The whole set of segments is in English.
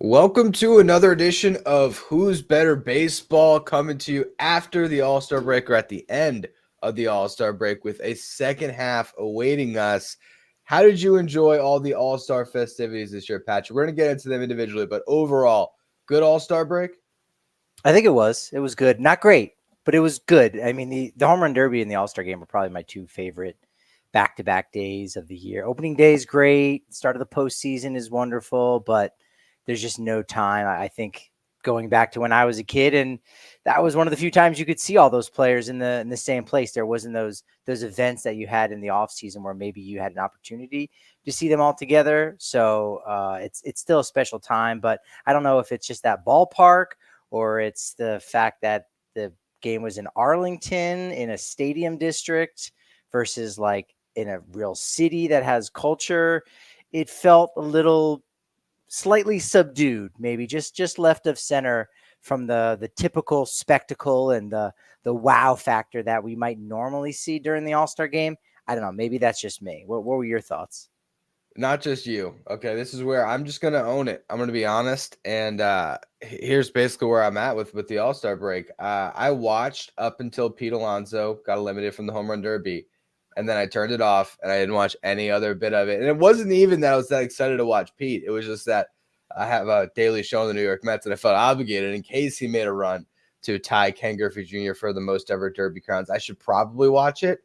Welcome to another edition of Who's Better Baseball, coming to you after the All-Star break or at the end of the All-Star break with a second half awaiting us. How did you enjoy all the All-Star festivities this year, Patrick? We're going to get into them individually, but overall, good All-Star break? I think it was. It was good. Not great, but it was good. I mean, the home run derby and the All-Star game were probably my two favorite back-to-back days of the year. Opening day is great. Start of the postseason is wonderful, but there's just no time. I think going back to when I was a kid, and that was one of the few times you could see all those players in the same place. There wasn't those events that you had in the off season where maybe you had an opportunity to see them all together. So it's still a special time, but I don't know if it's just that ballpark or it's the fact that the game was in Arlington in a stadium district versus like in a real city that has culture. It felt a little slightly subdued, maybe just left of center from the typical spectacle and the wow factor that we might normally see during the All-Star game. I don't know. Maybe that's just me. What were your thoughts? Not just you. Okay, this is where I'm just going to own it. I'm going to be honest. And here's basically where I'm at with the All-Star break. I watched up until Pete Alonso got eliminated from the Home Run Derby. And then I turned it off and I didn't watch any other bit of it. And it wasn't even that I was that excited to watch Pete. It was just that I have a daily show in the New York Mets and I felt obligated in case he made a run to tie Ken Griffey Jr. for the most ever Derby crowns. I should probably watch it.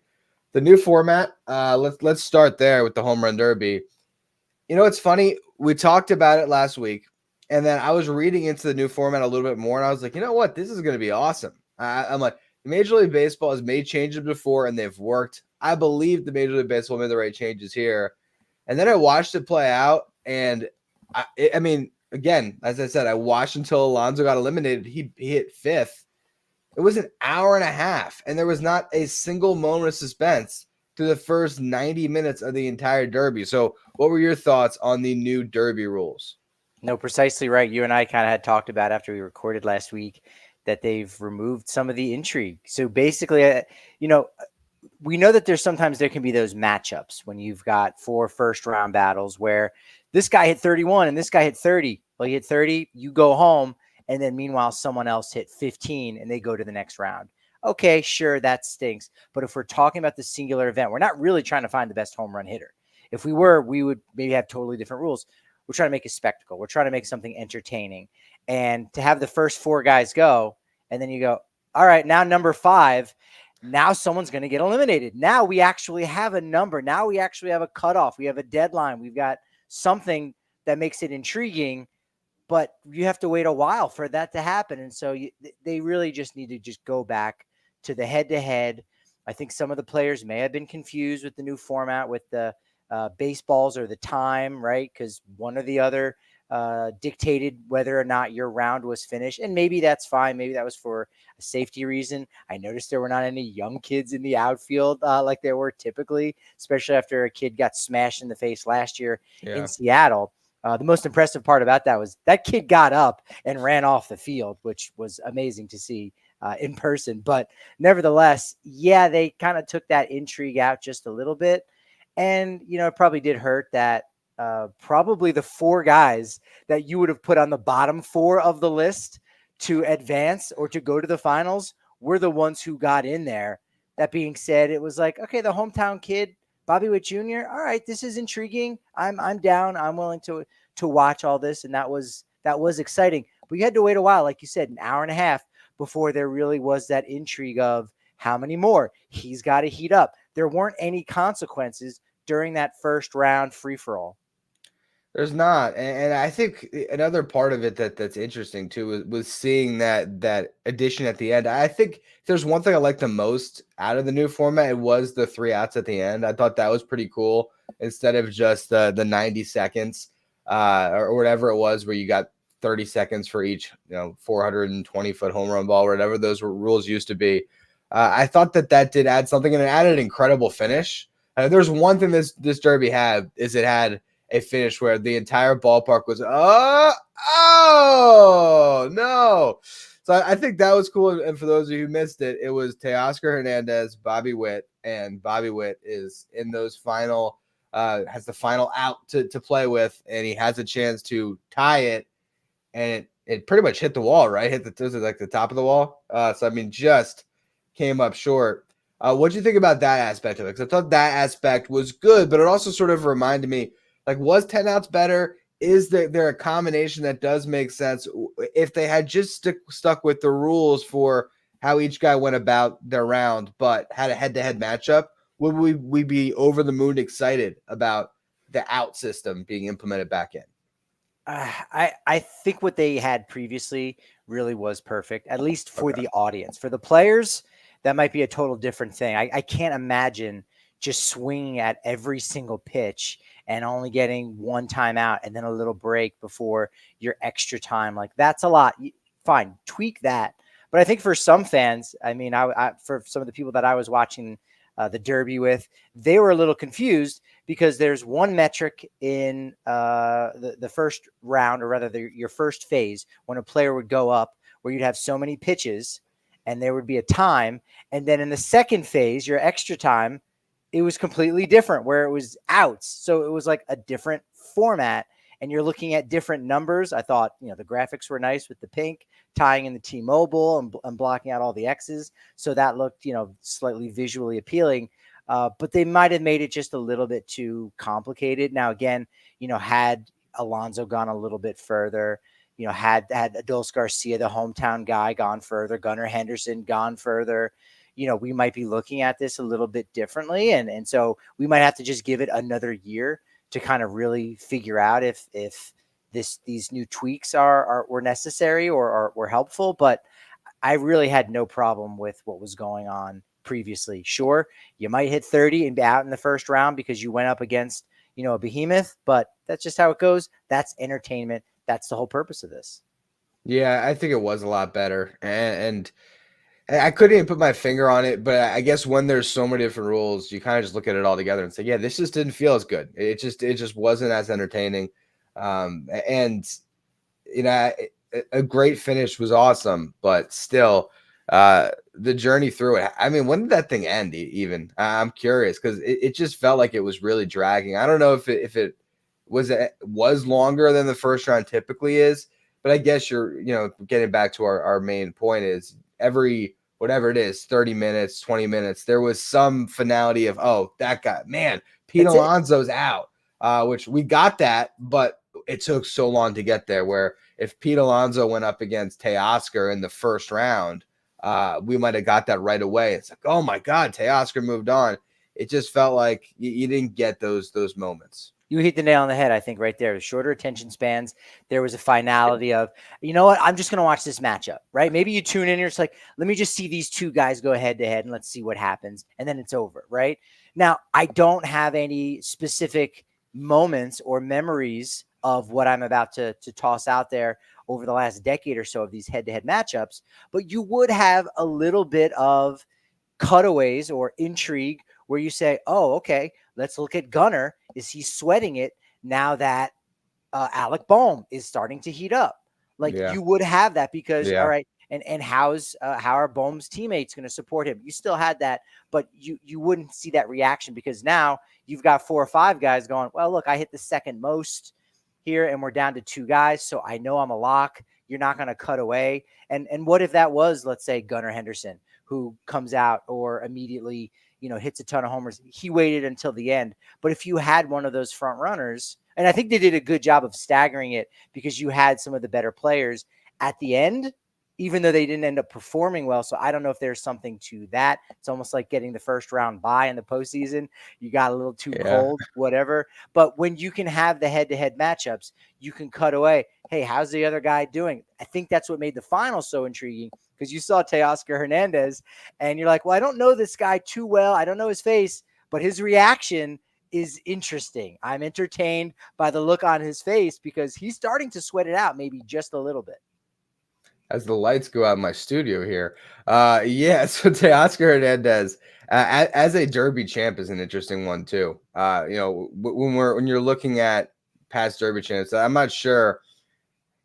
The new format, let's start there with the Home Run Derby. You know, it's funny. We talked about it last week, and then I was reading into the new format a little bit more, and I was like, you know what? This is going to be awesome. I'm like, Major League Baseball has made changes before, and they've worked. I believe the Major League Baseball made the right changes here. And then I watched it play out, and I mean, again, as I said, I watched until Alonso got eliminated. He hit fifth. It was an hour and a half, and there was not a single moment of suspense through the first 90 minutes of the entire Derby. So what were your thoughts on the new Derby rules? No, precisely right. You and I kind of had talked about after we recorded last week that they've removed some of the intrigue. So basically, we know that there can be those matchups when you've got four first round battles where this guy hit 31 and this guy hit 30. Well, he hit 30, you go home. And then meanwhile, someone else hit 15 and they go to the next round. Okay, sure, that stinks. But if we're talking about the singular event, we're not really trying to find the best home run hitter. If we were, we would maybe have totally different rules. We're trying to make a spectacle. We're trying to make something entertaining. And to have the first four guys go, and then you go, all right, now number five, now someone's going to get eliminated. Now we actually have a number. Now we actually have a cutoff. We have a deadline. We've got something that makes it intriguing, but you have to wait a while for that to happen. And so they really just need to just go back to the head-to-head. I think some of the players may have been confused with the new format with the baseballs or the time, right? Because one or the other dictated whether or not your round was finished. And maybe that's fine. Maybe that was for a safety reason. I noticed there were not any young kids in the outfield like there were typically, especially after a kid got smashed in the face last year in Seattle. The most impressive part about that was that kid got up and ran off the field, which was amazing to see in person. But nevertheless, yeah, they kind of took that intrigue out just a little bit. And, it probably did hurt that probably the four guys that you would have put on the bottom four of the list to advance or to go to the finals were the ones who got in there. That being said, it was like, okay, the hometown kid, Bobby Witt Jr. All right, this is intriguing. I'm down. I'm willing to watch all this, and that was exciting. But you had to wait a while, like you said, an hour and a half before there really was that intrigue of how many more. He's got to heat up. There weren't any consequences during that first round free for all. There's not, and I think another part of it that's interesting too was seeing that addition at the end. I think if there's one thing I like the most out of the new format, it was the 3 outs at the end. I thought that was pretty cool instead of just the 90 seconds or whatever it was, where you got 30 seconds for each 420-foot home run ball, or whatever those rules used to be. I thought that did add something, and it added an incredible finish. There's one thing this Derby had is it had a finish where the entire ballpark was, oh no. So I think that was cool. And for those of you who missed it, it was Teoscar Hernandez, Bobby Witt, and Bobby Witt is in those has the final out to play with, and he has a chance to tie it and it pretty much hit the wall, right? Was it like the top of the wall? So I mean, just came up short. What do you think about that aspect of it? Because I thought that aspect was good, but it also sort of reminded me, like, was 10 outs better? Is there a combination that does make sense? If they had just stuck with the rules for how each guy went about their round, but had a head-to-head matchup, would we be over the moon excited about the out system being implemented back in? I think what they had previously really was perfect, at least for the audience. For the players, that might be a total different thing. I can't imagine just swinging at every single pitch and only getting one timeout and then a little break before your extra time. Like, that's a lot. Fine, tweak that. But I think for some fans, I mean, for some of the people that I was watching the Derby with, they were a little confused because there's one metric in the first round, or rather your first phase, when a player would go up, where you'd have so many pitches and there would be a time. And then in the second phase, your extra time, it was completely different, where it was outs. So it was like a different format, and you're looking at different numbers. I thought, the graphics were nice with the pink tying in the T-Mobile and blocking out all the X's. So that looked, slightly visually appealing. But they might have made it just a little bit too complicated. Now, again, had Alonso gone a little bit further, had Adolis Garcia, the hometown guy, gone further, Gunnar Henderson gone further, we might be looking at this a little bit differently. And so we might have to just give it another year to kind of really figure out if these new tweaks were necessary or were helpful. But I really had no problem with what was going on previously. Sure, you might hit 30 and be out in the first round because you went up against, a behemoth, but that's just how it goes. That's entertainment. That's the whole purpose of this. Yeah, I think it was a lot better. And I couldn't even put my finger on it, but I guess when there's so many different rules, you kind of just look at it all together and say, yeah, this just didn't feel as good. It just wasn't as entertaining. And a great finish was awesome, but still, the journey through it. I mean, when did that thing end? Even I'm curious, because it just felt like it was really dragging. I don't know if it was longer than the first round typically is, but I guess you're getting back to our main point is every whatever it is, 30 minutes, 20 minutes, there was some finality of, oh, that guy, man, Pete Alonso's out, which we got that, but it took so long to get there, where if Pete Alonso went up against Teoscar in the first round, we might have got that right away. It's like, oh my God, Teoscar moved on. It just felt like you didn't get those moments. You hit the nail on the head, I think, right there. Shorter attention spans. There was a finality of, you know what? I'm just going to watch this matchup, right? Maybe you tune in and you're just like, let me just see these two guys go head to head and let's see what happens. And then it's over, right? Now, I don't have any specific moments or memories of what I'm about to toss out there over the last decade or so of these head-to-head matchups, but you would have a little bit of cutaways or intrigue where you say, oh, okay, let's look at Gunnar. Is he sweating it now that Alec Bohm is starting to heat up? Like, you would have that because, all right, and how are Bohm's teammates going to support him? You still had that, but you wouldn't see that reaction because now you've got 4 or 5 guys going, well, look, I hit the second most here and we're down to 2 guys, so I know I'm a lock. You're not going to cut away. And what if that was, let's say, Gunnar Henderson, who comes out or immediately, hits a ton of homers? He waited until the end. But if you had one of those front runners, and I think they did a good job of staggering it because you had some of the better players at the end, even though they didn't end up performing well. So I don't know if there's something to that. It's almost like getting the first round bye in the postseason. You got a little too cold, whatever. But when you can have the head-to-head matchups, you can cut away. Hey, how's the other guy doing? I think that's what made the final so intriguing, because you saw Teoscar Hernandez and you're like, well, I don't know this guy too well. I don't know his face, but his reaction is interesting. I'm entertained by the look on his face because he's starting to sweat it out maybe just a little bit. As the lights go out in my studio here. So Teoscar Hernandez as a Derby champ is an interesting one too. When you're looking at past Derby champs, I'm not sure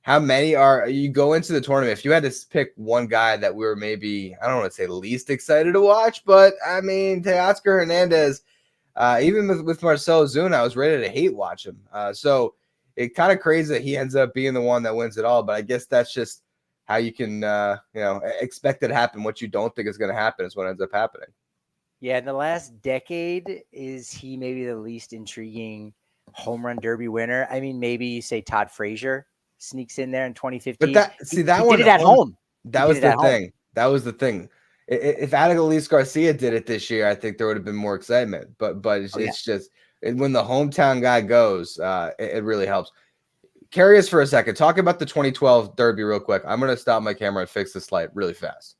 how many are you go into the tournament. If you had to pick one guy that we were maybe, I don't want to say least excited to watch, but I mean, Teoscar Hernandez, even with Marcell Ozuna, I was ready to hate watch him. So it kind of crazy that he ends up being the one that wins it all. But I guess that's just how you can, expect it to happen. What you don't think is going to happen is what ends up happening. Yeah, in the last decade, is he maybe the least intriguing home run derby winner? I mean, maybe you say Todd Frazier sneaks in there in But 2015. that He one did it at home, home. He that did was it the at home. thing. That was the thing. If Adolis Garcia did it this year, I think there would have been more excitement. But Oh, yeah. it's just when the hometown guy goes, it really helps. Carry us for a second. Talk about the 2012 Derby real quick. I'm going to stop my camera and fix this light really fast.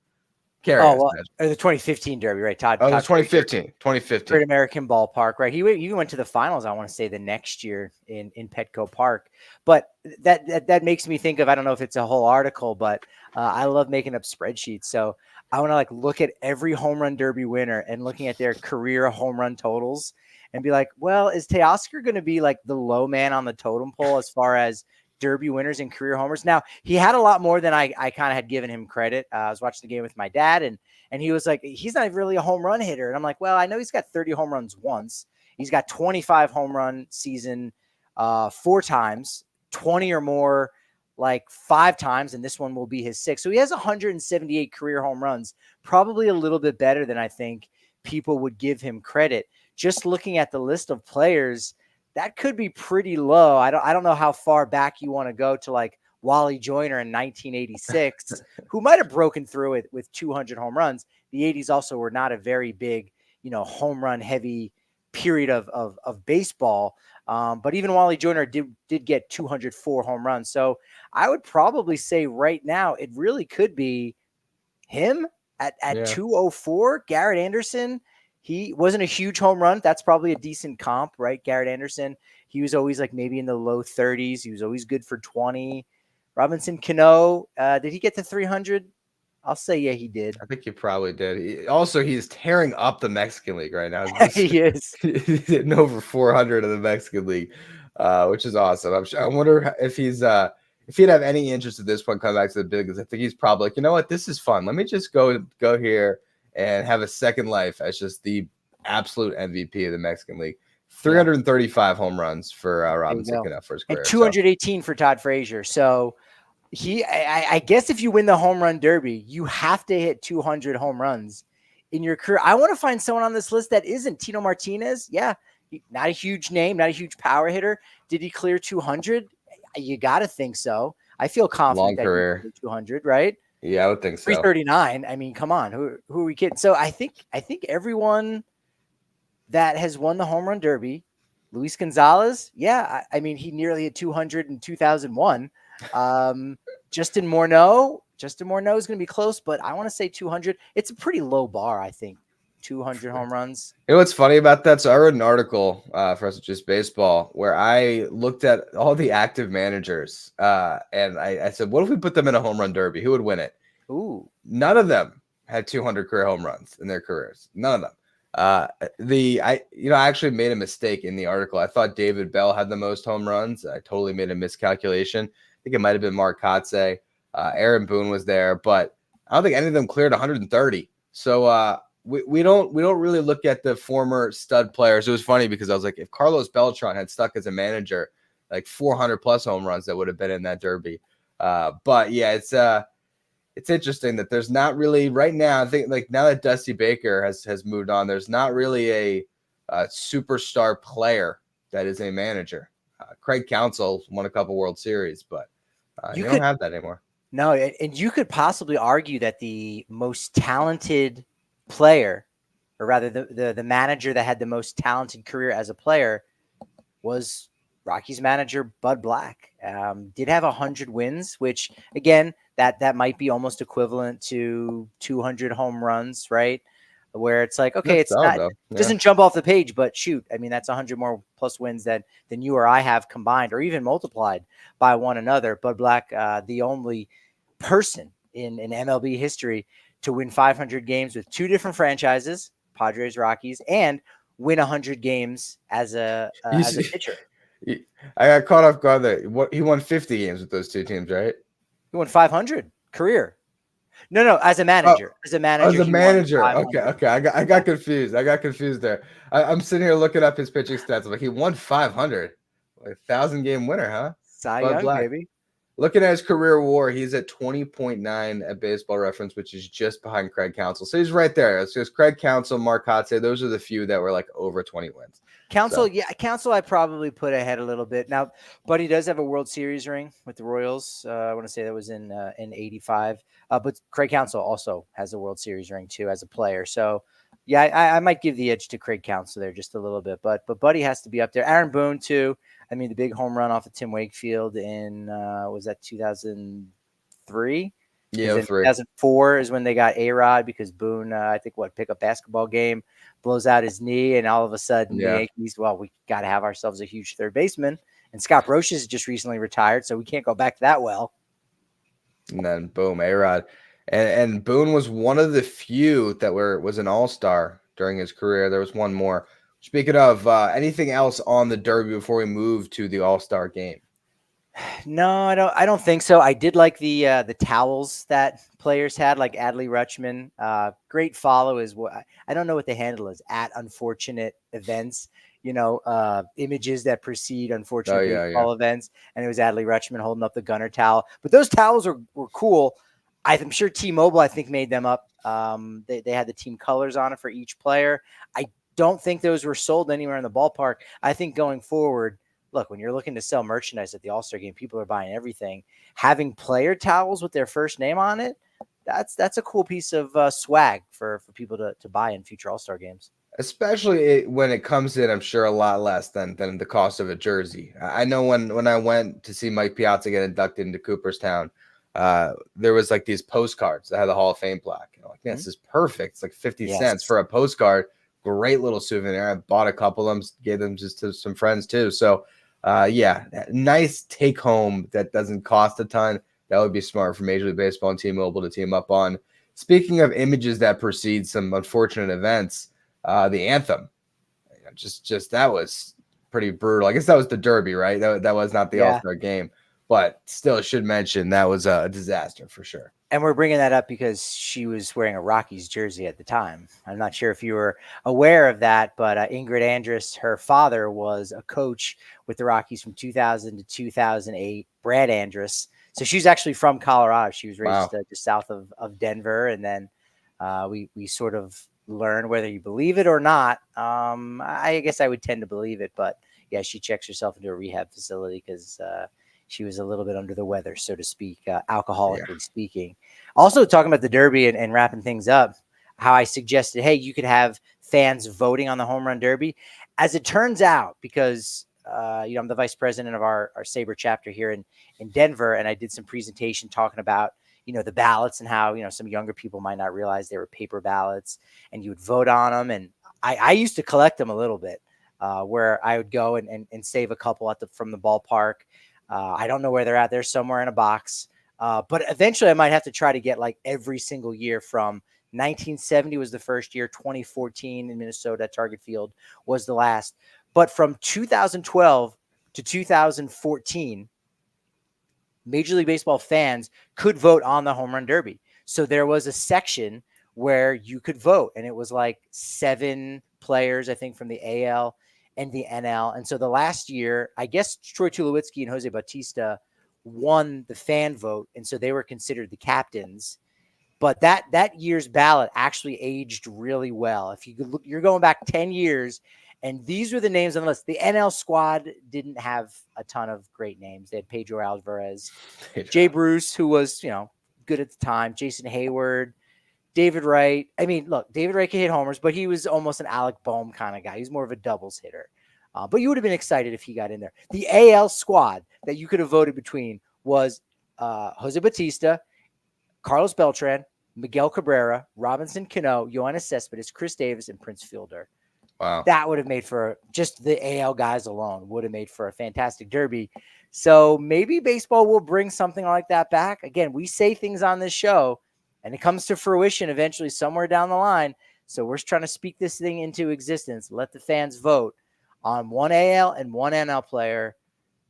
Carry us. Well, or the 2015 Derby, right? Todd Oh, Todd Frazier, 2015. Great American Ballpark, right? He even went to the finals, I want to say, the next year in Petco Park. But that makes me think of, I don't know if it's a whole article, but I love making up spreadsheets. So I want to look at every home run derby winner and looking at their career home run totals and be like, well, is Teoscar going to be the low man on the totem pole as far as derby winners and career homers? Now, he had a lot more than I kind of had given him credit. I was watching the game with my dad, and he was like, he's not really a home run hitter. And I'm like, well, I know he's got 30 home runs once. He's got 25 home run season 4 times, 20 or more 5 times, and this one will be his 6th. So he has 178 career home runs, probably a little bit better than I think people would give him credit. Just looking at the list of players, that could be pretty low. I don't know how far back you want to go to Wally Joyner in 1986, who might have broken through it with 200 home runs. The 80s also were not a very big, home run heavy period of baseball. But even Wally Joyner did get 204 home runs. So I would probably say right now it really could be him at 204. Garrett Anderson, he wasn't a huge home run. That's probably a decent comp, right? Garrett Anderson, he was always maybe in the low 30s. He was always good for 20. Robinson Cano, did he get to 300? I'll say, yeah, he did. I think he probably did. He's tearing up the Mexican League right now. He is. He's hitting over 400 in the Mexican League, which is awesome. I wonder if he'd have any interest at this point coming back to the big, because I think he's probably you know what, this is fun. Let me just go here and have a second life as just the absolute MVP of the Mexican League. 335 home runs for Robinson Cano for his career. And 218 for Todd Frazier. So I guess if you win the home run derby, you have to hit 200 home runs in your career. I want to find someone on this list that isn't. Tino Martinez. Yeah, not a huge name, not a huge power hitter. Did he clear 200? You got to think so. I feel confident long that career. He cleared 200, right? Yeah, I would think so. 339. I mean, come on. Who are we kidding? So I think everyone that has won the home run derby, Luis Gonzalez, yeah, I mean, he nearly hit 200 in 2001. Justin Morneau is going to be close, but I want to say 200. It's a pretty low bar, I think. 200 home runs. You know what's funny about that? So I wrote an article for us at Just Baseball where I looked at all the active managers, and I said, what if we put them in a home run derby? Who would win it? Ooh. None of them had 200 career home runs in their careers. None of them. I actually made a mistake in the article. I thought David Bell had the most home runs. I totally made a miscalculation. I think it might have been Mark Kotze. Aaron Boone was there, but I don't think any of them cleared 130. So we don't really look at the former stud players. It was funny because I was like, if Carlos Beltran had stuck as a manager, 400 plus home runs that would have been in that derby. But yeah, it's interesting that there's not really right now. I think now that Dusty Baker has moved on, there's not really a superstar player that is a manager. Craig Counsell won a couple World Series, but you don't have that anymore. No, and you could possibly argue that the most talented player, or rather the manager that had the most talented career as a player, was Rockies manager Bud Black. Did have 100 wins, which again, that might be almost equivalent to 200 home runs, right? Where it's like, okay, doesn't jump off the page, but shoot, I mean, that's 100 more plus wins than you or I have combined, or even multiplied by one another. Bud Black, the only person in MLB history to win 500 games with 2 different franchises, Padres, Rockies, and win 100 games as a pitcher. I got caught off guard there. He won 50 games with those 2 teams, right? He won 500 career. No, as a manager. As a manager. Okay. I got confused. There. I'm sitting here looking up his pitching stats. I'm like, he won 500. a 1,000-game winner, huh? Cy Bud Young, Black. baby. Looking at his career WAR, he's at 20.9 at Baseball Reference, which is just behind Craig Counsell. So he's right there. It's just Craig Counsell, Mark Kotze. Those are the few that were like over 20 wins. Counsell, So yeah, Counsell I probably put ahead a little bit. Now, Buddy does have a World Series ring with the Royals. I want to say that was in '85. But Craig Counsell also has a World Series ring too as a player. So yeah, I might give the edge to Craig Counsell there just a little bit. But Buddy has to be up there. Aaron Boone too. I mean, the big home run off of Tim Wakefield in was that 2003? Because yeah, in 3. 2004 is when they got A-Rod because Boone, I think, pick up basketball game, blows out his knee, and all of a sudden the Yeah. Yankees, well, we got to have ourselves a huge third baseman. And Scott Brosius has just recently retired, so we can't go back that well. And then boom, A-Rod. And Boone was one of the few that was an all-star during his career. There was one more. Speaking of anything else on the Derby before we move to the all-star game? No, I don't think so. I did like the towels that players had, like Adley Rutschman. Great follow is what I don't know what the handle is at unfortunate events. Images that precede unfortunate baseball events, and it was Adley Rutschman holding up the gunner towel. But those towels were cool. I'm sure T-Mobile, I think, made them up. They had the team colors on it for each player. I don't think those were sold anywhere in the ballpark. I think going forward, look, when you're looking to sell merchandise at the All-Star game, people are buying everything. Having player towels with their first name on it, that's a cool piece of swag for people to buy in future All-Star games. Especially when it comes in, I'm sure, a lot less than the cost of a jersey. I know when I went to see Mike Piazza get inducted into Cooperstown, there was like these postcards that had the Hall of Fame plaque. I'm like, yeah, this is perfect. It's like 50 cents for a postcard. Great little souvenir. I bought a couple of them, gave them just to some friends too. So, yeah, nice take home that doesn't cost a ton. That would be smart for Major League Baseball and T-Mobile to team up on. Speaking of images that precede some unfortunate events, the anthem, just that was pretty brutal. I guess that was the Derby, right? That was not the All-Star game, but still should mention that was a disaster for sure. And we're bringing that up because she was wearing a Rockies jersey at the time. I'm not sure if you were aware of that, but Ingrid Andress, her father, was a coach with the Rockies from 2000 to 2008. Brad Andress. So she's actually from Colorado. She was raised just south of Denver, and then we sort of learn whether you believe it or not. I guess I would tend to believe it, but yeah, she checks herself into a rehab facility because she was a little bit under the weather, so to speak, alcoholically speaking. Also, talking about the Derby and wrapping things up, how I suggested, hey, you could have fans voting on the home run derby. As it turns out, because I'm the vice president of our Sabre chapter here in Denver, and I did some presentation talking about the ballots and how some younger people might not realize they were paper ballots, and you would vote on them. And I used to collect them a little bit, where I would go and save a couple from the ballpark. I don't know where they're at. They're somewhere in a box. But eventually I might have to try to get like every single year from 1970 was the first year. 2014 in Minnesota at Target Field was the last. But from 2012 to 2014, Major League Baseball fans could vote on the home run derby. So there was a section where you could vote, and it was like 7 players, I think, from the AL and the NL. And so the last year, I guess Troy Tulowitzki and Jose Bautista won the fan vote, and so they were considered the captains. But that year's ballot actually aged really well. If you could look, you're going back 10 years, and these were the names on the list. The NL squad didn't have a ton of great names. They had Pedro Alvarez, Jay Bruce, who was, good at the time, Jason Hayward, David Wright. I mean, look, David Wright could hit homers, but he was almost an Alec Boehm kind of guy. He's more of a doubles hitter. But you would have been excited if he got in there. The AL squad that you could have voted between was Jose Bautista, Carlos Beltran, Miguel Cabrera, Robinson Cano, Yoenis Cespedes, Chris Davis, and Prince Fielder. Wow. That would have made for just the AL guys alone would have made for a fantastic derby. So maybe baseball will bring something like that back. Again, we say things on this show, and it comes to fruition eventually somewhere down the line. So we're trying to speak this thing into existence. Let the fans vote on one AL and one NL player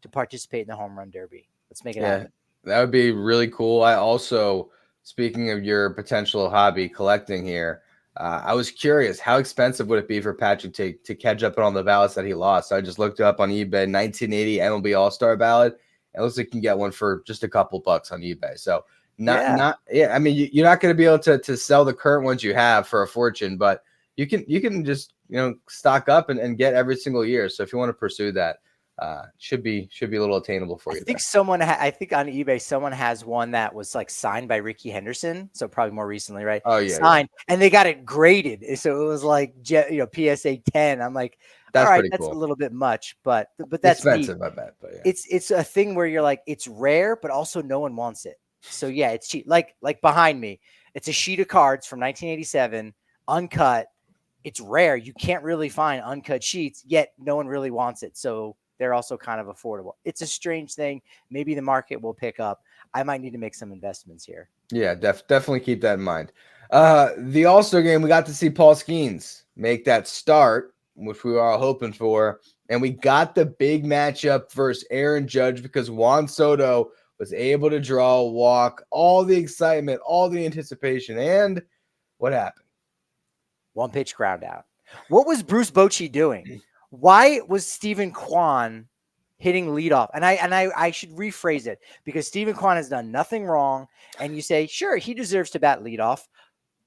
to participate in the home run derby. Let's make it happen. That would be really cool. I also, speaking of your potential hobby collecting here, I was curious, how expensive would it be for Patrick to catch up on the ballots that he lost? So I just looked up on eBay, 1980 MLB All-Star ballot. It looks like you can get one for just a couple bucks on eBay. So yeah. I mean, you're not going to be able to sell the current ones you have for a fortune, but you can just stock up and get every single year. So if you want to pursue that, should be a little attainable for you. I think on eBay someone has one that was like signed by Ricky Henderson, so probably more recently, right? Oh yeah, signed, and they got it graded, so it was like PSA 10. I'm like, that's all right, pretty that's cool. A little bit much, but that's expensive, neat. I bet. But yeah, It's a thing where you're like, it's rare, but also no one wants it. So yeah, it's cheap. Like behind me, it's a sheet of cards from 1987, uncut. It's rare. You can't really find uncut sheets, yet no one really wants it. So they're also kind of affordable. It's a strange thing. Maybe the market will pick up. I might need to make some investments here. Yeah, definitely keep that in mind. The All-Star game, we got to see Paul Skeens make that start, which we were all hoping for. And we got the big matchup versus Aaron Judge because Juan Soto was able to draw a walk, all the excitement, all the anticipation. And what happened? One pitch ground out. What was Bruce Bochy doing? Why was Stephen Kwan hitting leadoff? And I should rephrase it, because Stephen Kwan has done nothing wrong. And you say, sure, he deserves to bat leadoff.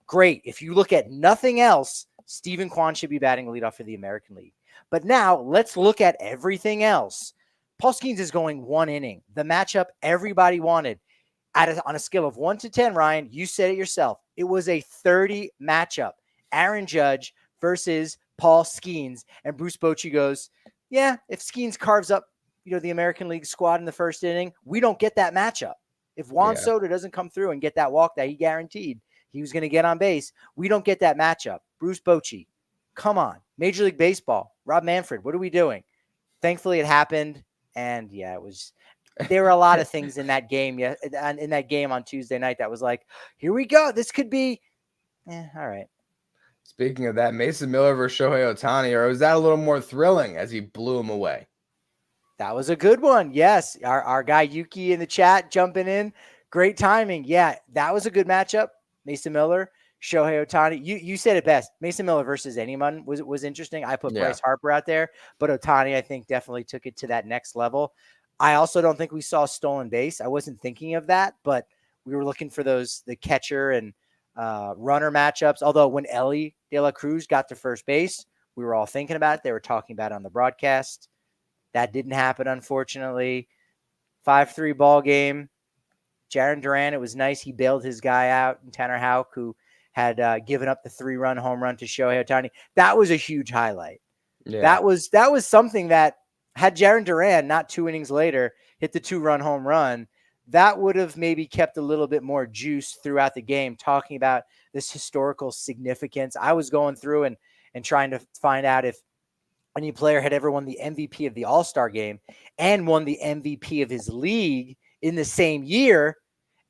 Great. If you look at nothing else, Stephen Kwan should be batting leadoff for the American League. But now let's look at everything else. Paul Skeens is going 1 inning. The matchup everybody wanted. On a scale of 1 to 10, Ryan, you said it yourself. It was a 30 matchup. Aaron Judge versus Paul Skeens. And Bruce Bochy goes, yeah, if Skeens carves up, the American League squad in the first inning, we don't get that matchup. If Juan Soto doesn't come through and get that walk that he guaranteed he was going to get on base, we don't get that matchup. Bruce Bochy, come on. Major League Baseball, Rob Manfred, what are we doing? Thankfully, it happened. And yeah, there were a lot of things in that game. Yeah, in that game on Tuesday night that was like, here we go. This could be, all right. Speaking of that, Mason Miller versus Shohei Ohtani, or was that a little more thrilling as he blew him away? That was a good one. Yes. Our guy Yuki in the chat jumping in. Great timing. Yeah, that was a good matchup. Mason Miller, Shohei Ohtani. You said it best. Mason Miller versus anyone was interesting. I put Bryce Harper out there, but Ohtani, I think, definitely took it to that next level. I also don't think we saw stolen base. I wasn't thinking of that, but we were looking for the catcher and runner matchups. Although when Ellie De La Cruz got to first base, we were all thinking about it. They were talking about it on the broadcast. That didn't happen, unfortunately. 5-3 ball game. Jarren Duran, it was nice. He bailed his guy out, Tanner Houck, who had given up the 3-run home run to Shohei Ohtani. That was a huge highlight. Yeah. That was something that, had Jarren Duran not 2 innings later hit the 2-run home run, that would have maybe kept a little bit more juice throughout the game, talking about this historical significance. I was going through and trying to find out if any player had ever won the MVP of the All-Star game and won the MVP of his league in the same year,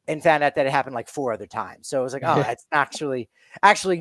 and found out that it happened like 4 other times. So it was like, oh, that's actually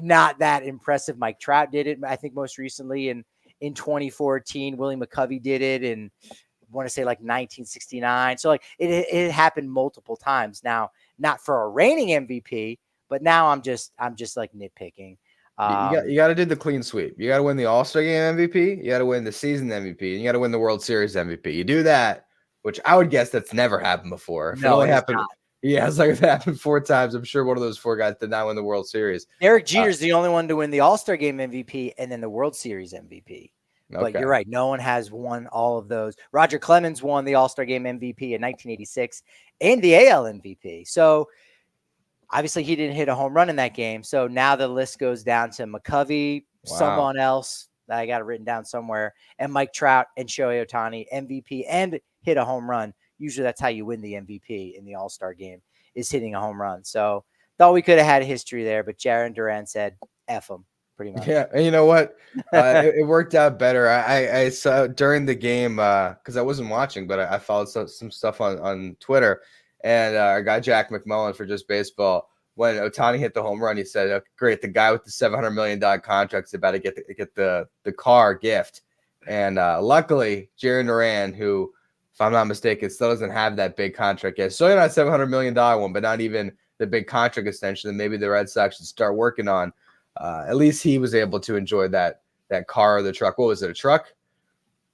not that impressive. Mike Trout did it, I think, most recently in 2014. Willie McCovey did it in, I want to say, like 1969. So like it happened multiple times. Now, not for a reigning MVP, but now I'm just like nitpicking. You got to do the clean sweep. You got to win the All-Star Game MVP. You got to win the season MVP, and you got to win the World Series MVP. You do that, which I would guess that's never happened before. If it only happened, yeah, it's like if it happened 4 times. I'm sure one of those 4 guys did not win the World Series. Derek Jeter's the only one to win the All-Star Game MVP and then the World Series MVP. But you're right. No one has won all of those. Roger Clemens won the All-Star Game MVP in 1986 and the AL MVP. So obviously he didn't hit a home run in that game. So now the list goes down to McCovey, someone else that I got it written down somewhere, and Mike Trout and Shohei Ohtani, MVP, and hit a home run. Usually that's how you win the MVP in the All-Star game, is hitting a home run. So thought we could have had a history there, but Jarren Duran said, F him. Pretty much. Yeah, and you know what? It worked out better. I saw during the game because I wasn't watching, but I followed some stuff on Twitter, and our guy Jack McMullen for Just Baseball, when Ohtani hit the home run, he said, oh, "Great, the guy with the $700 million contract is about to get the car gift." And luckily, Jarren Duran, who, if I'm not mistaken, still doesn't have that big contract yet. Still not $700 million one, but not even the big contract extension that maybe the Red Sox should start working on. at least he was able to enjoy that car or the truck. What was it, a truck?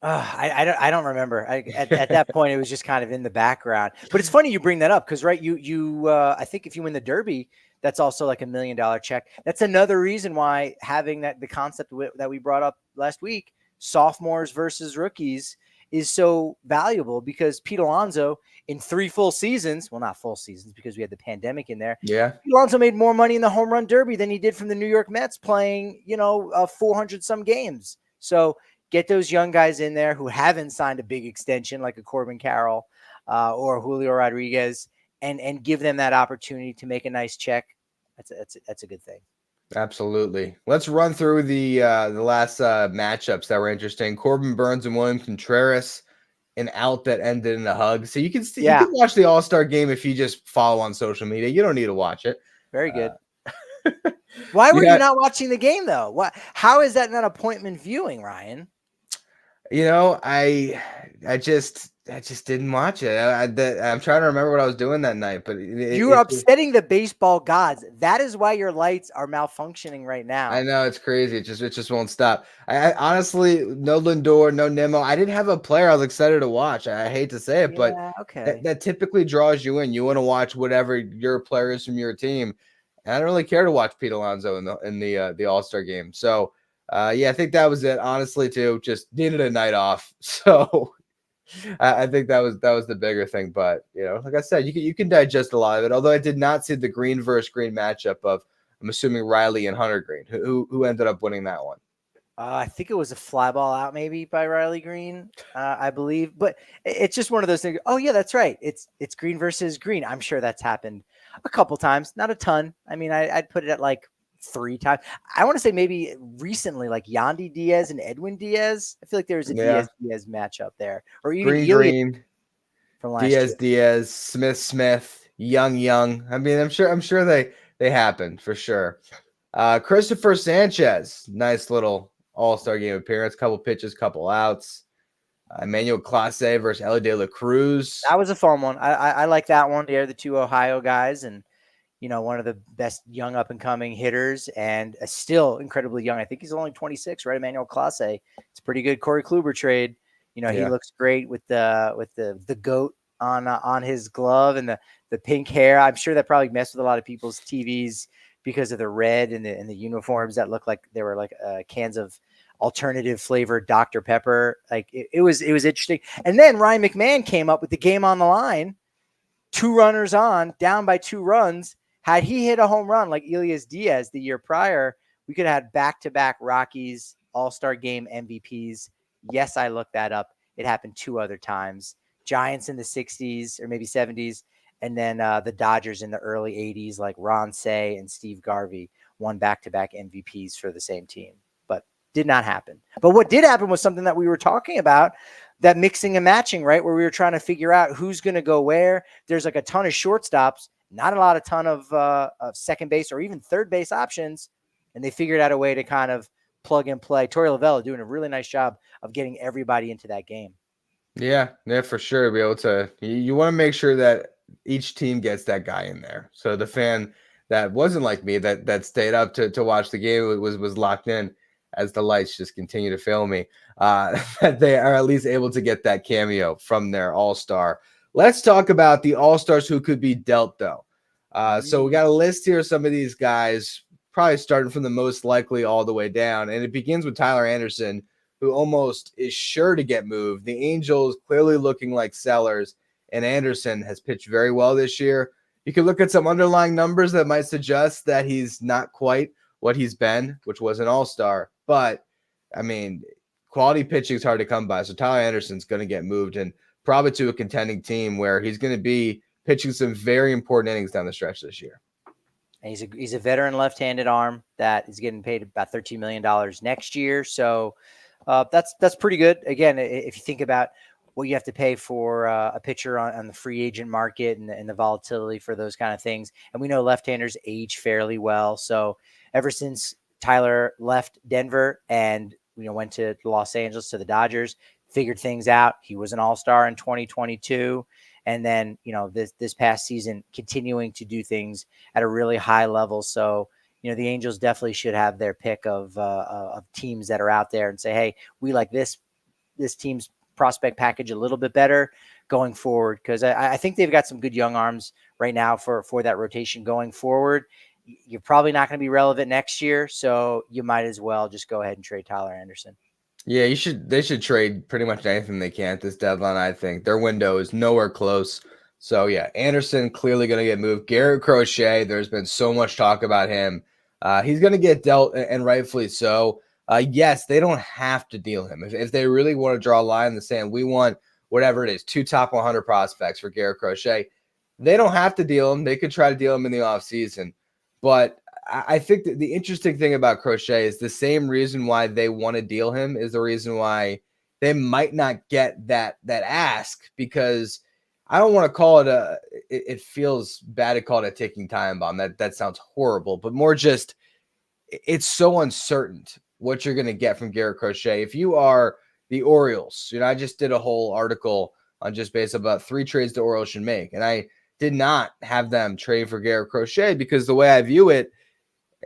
I don't remember. At that point, it was just kind of in the background. But it's funny you bring that up because, right, I think if you win the Derby, that's also like $1 million check. That's another reason why having the concept that we brought up last week, sophomores versus rookies, is so valuable because Pete Alonso in 3 full seasons, well, not full seasons because we had the pandemic in there. Yeah. Pete Alonso made more money in the home run derby than he did from the New York Mets playing, 400 some games. So get those young guys in there who haven't signed a big extension like a Corbin Carroll or Julio Rodriguez and give them that opportunity to make a nice check. That's a good thing. Absolutely. Let's run through the last matchups that were interesting. Corbin Burns and William Contreras, an out that ended in a hug. So you can you can watch the All-Star game if you just follow on social media. You don't need to watch it. Very good. Why were you not watching the game though? How is that not appointment viewing, Ryan? I just didn't watch it. I'm trying to remember what I was doing that night, but you are upsetting the baseball gods. That is why your lights are malfunctioning right now. I know, it's crazy. It just won't stop. I honestly, no Lindor, no Nimmo. I didn't have a player I was excited to watch. I hate to say it, but okay. that typically draws you in. You want to watch whatever your player is from your team. And I don't really care to watch Pete Alonso in the All-Star game. So I think that was it. Honestly, too, just needed a night off. So I think that was the bigger thing. But like I said, you can digest a lot of it. Although I did not see the green versus green matchup of, I'm assuming, Riley and Hunter Green, who ended up winning that one. I think it was a fly ball out maybe by Riley Green, I believe. But it's just one of those things. Oh yeah, that's right. It's green versus green. I'm sure that's happened a couple times, not a ton. I mean, I'd put it at like 3 times. I want to say maybe recently, like Yandy Diaz and Edwin Diaz. I feel like there's a Diaz matchup there, or even Green from last year. Diaz, Smith, Young. I mean, I'm sure they happen for sure. Christopher Sanchez, nice little All-Star game appearance, couple pitches, couple outs. Emmanuel Clase versus Ellie De La Cruz. That was a fun one. I like that one. They're the 2 Ohio guys, and one of the best young up and coming hitters, and still incredibly young. I think he's only 26, right? Emmanuel Clase. It's a pretty good Corey Kluber trade. He looks great with the goat on his glove and the pink hair. I'm sure that probably messed with a lot of people's TVs because of the red and the uniforms that looked like they were like cans of alternative flavored Dr. Pepper. Like it was interesting. And then Ryan McMahon came up with the game on the line, 2 runners on, down by 2 runs. Had he hit a home run like Elias Diaz the year prior, we could have had back-to-back Rockies All-Star Game MVPs. Yes, I looked that up. It happened 2 other times. Giants in the 60s or maybe 70s, and then the Dodgers in the early 80s, like Ron Cey and Steve Garvey won back-to-back MVPs for the same team. But did not happen. But what did happen was something that we were talking about, that mixing and matching, right, where we were trying to figure out who's going to go where. There's like a ton of shortstops, not a ton of second base or even third base options, and they figured out a way to kind of plug and play. Torey Lovullo doing a really nice job of getting everybody into that game. Yeah, for sure. Be able to, you want to make sure that each team gets that guy in there. So the fan that wasn't like me, that stayed up to watch the game, was locked in as the lights just continue to fail me. That they are at least able to get that cameo from their all-star. Let's talk about the all-stars who could be dealt, though. So we got a list here of some of these guys, probably starting from the most likely all the way down. And it begins with Tyler Anderson, who almost is sure to get moved. The Angels clearly looking like sellers, and Anderson has pitched very well this year. You can look at some underlying numbers that might suggest that he's not quite what he's been, which was an all-star. But, I mean, quality pitching is hard to come by. So Tyler Anderson's going to get moved, and probably to a contending team where he's going to be pitching some very important innings down the stretch this year. And he's a veteran left-handed arm that is getting paid about $13 million next year. So that's pretty good. Again, if you think about what you have to pay for a pitcher on the free agent market and the volatility for those kind of things. And we know left-handers age fairly well. So ever since Tyler left Denver and went to Los Angeles to the Dodgers, figured things out. He was an all-star in 2022. And then, this past season, continuing to do things at a really high level. So, the Angels definitely should have their pick of teams that are out there and say, hey, we like this team's prospect package a little bit better going forward, because I think they've got some good young arms right now for that rotation going forward. You're probably not going to be relevant next year, so you might as well just go ahead and trade Tyler Anderson. Yeah, they should trade pretty much anything they can at this deadline, I think. Their window is nowhere close. So yeah, Anderson clearly going to get moved. Garrett Crochet, there's been so much talk about him. He's going to get dealt, and rightfully so. Yes, they don't have to deal him. If they really want to draw a line in the sand, we want whatever it is, 2 top 100 prospects for Garrett Crochet. They don't have to deal him. They could try to deal him in the offseason. But I think that the interesting thing about Crochet is the same reason why they want to deal him is the reason why they might not get that ask, because I don't want to call it it feels bad to call it a ticking time bomb. That sounds horrible, but more just it's so uncertain what you're going to get from Garrett Crochet. If you are the Orioles, I just did a whole article on just based about 3 trades the Orioles should make, and I did not have them trade for Garrett Crochet because the way I view it,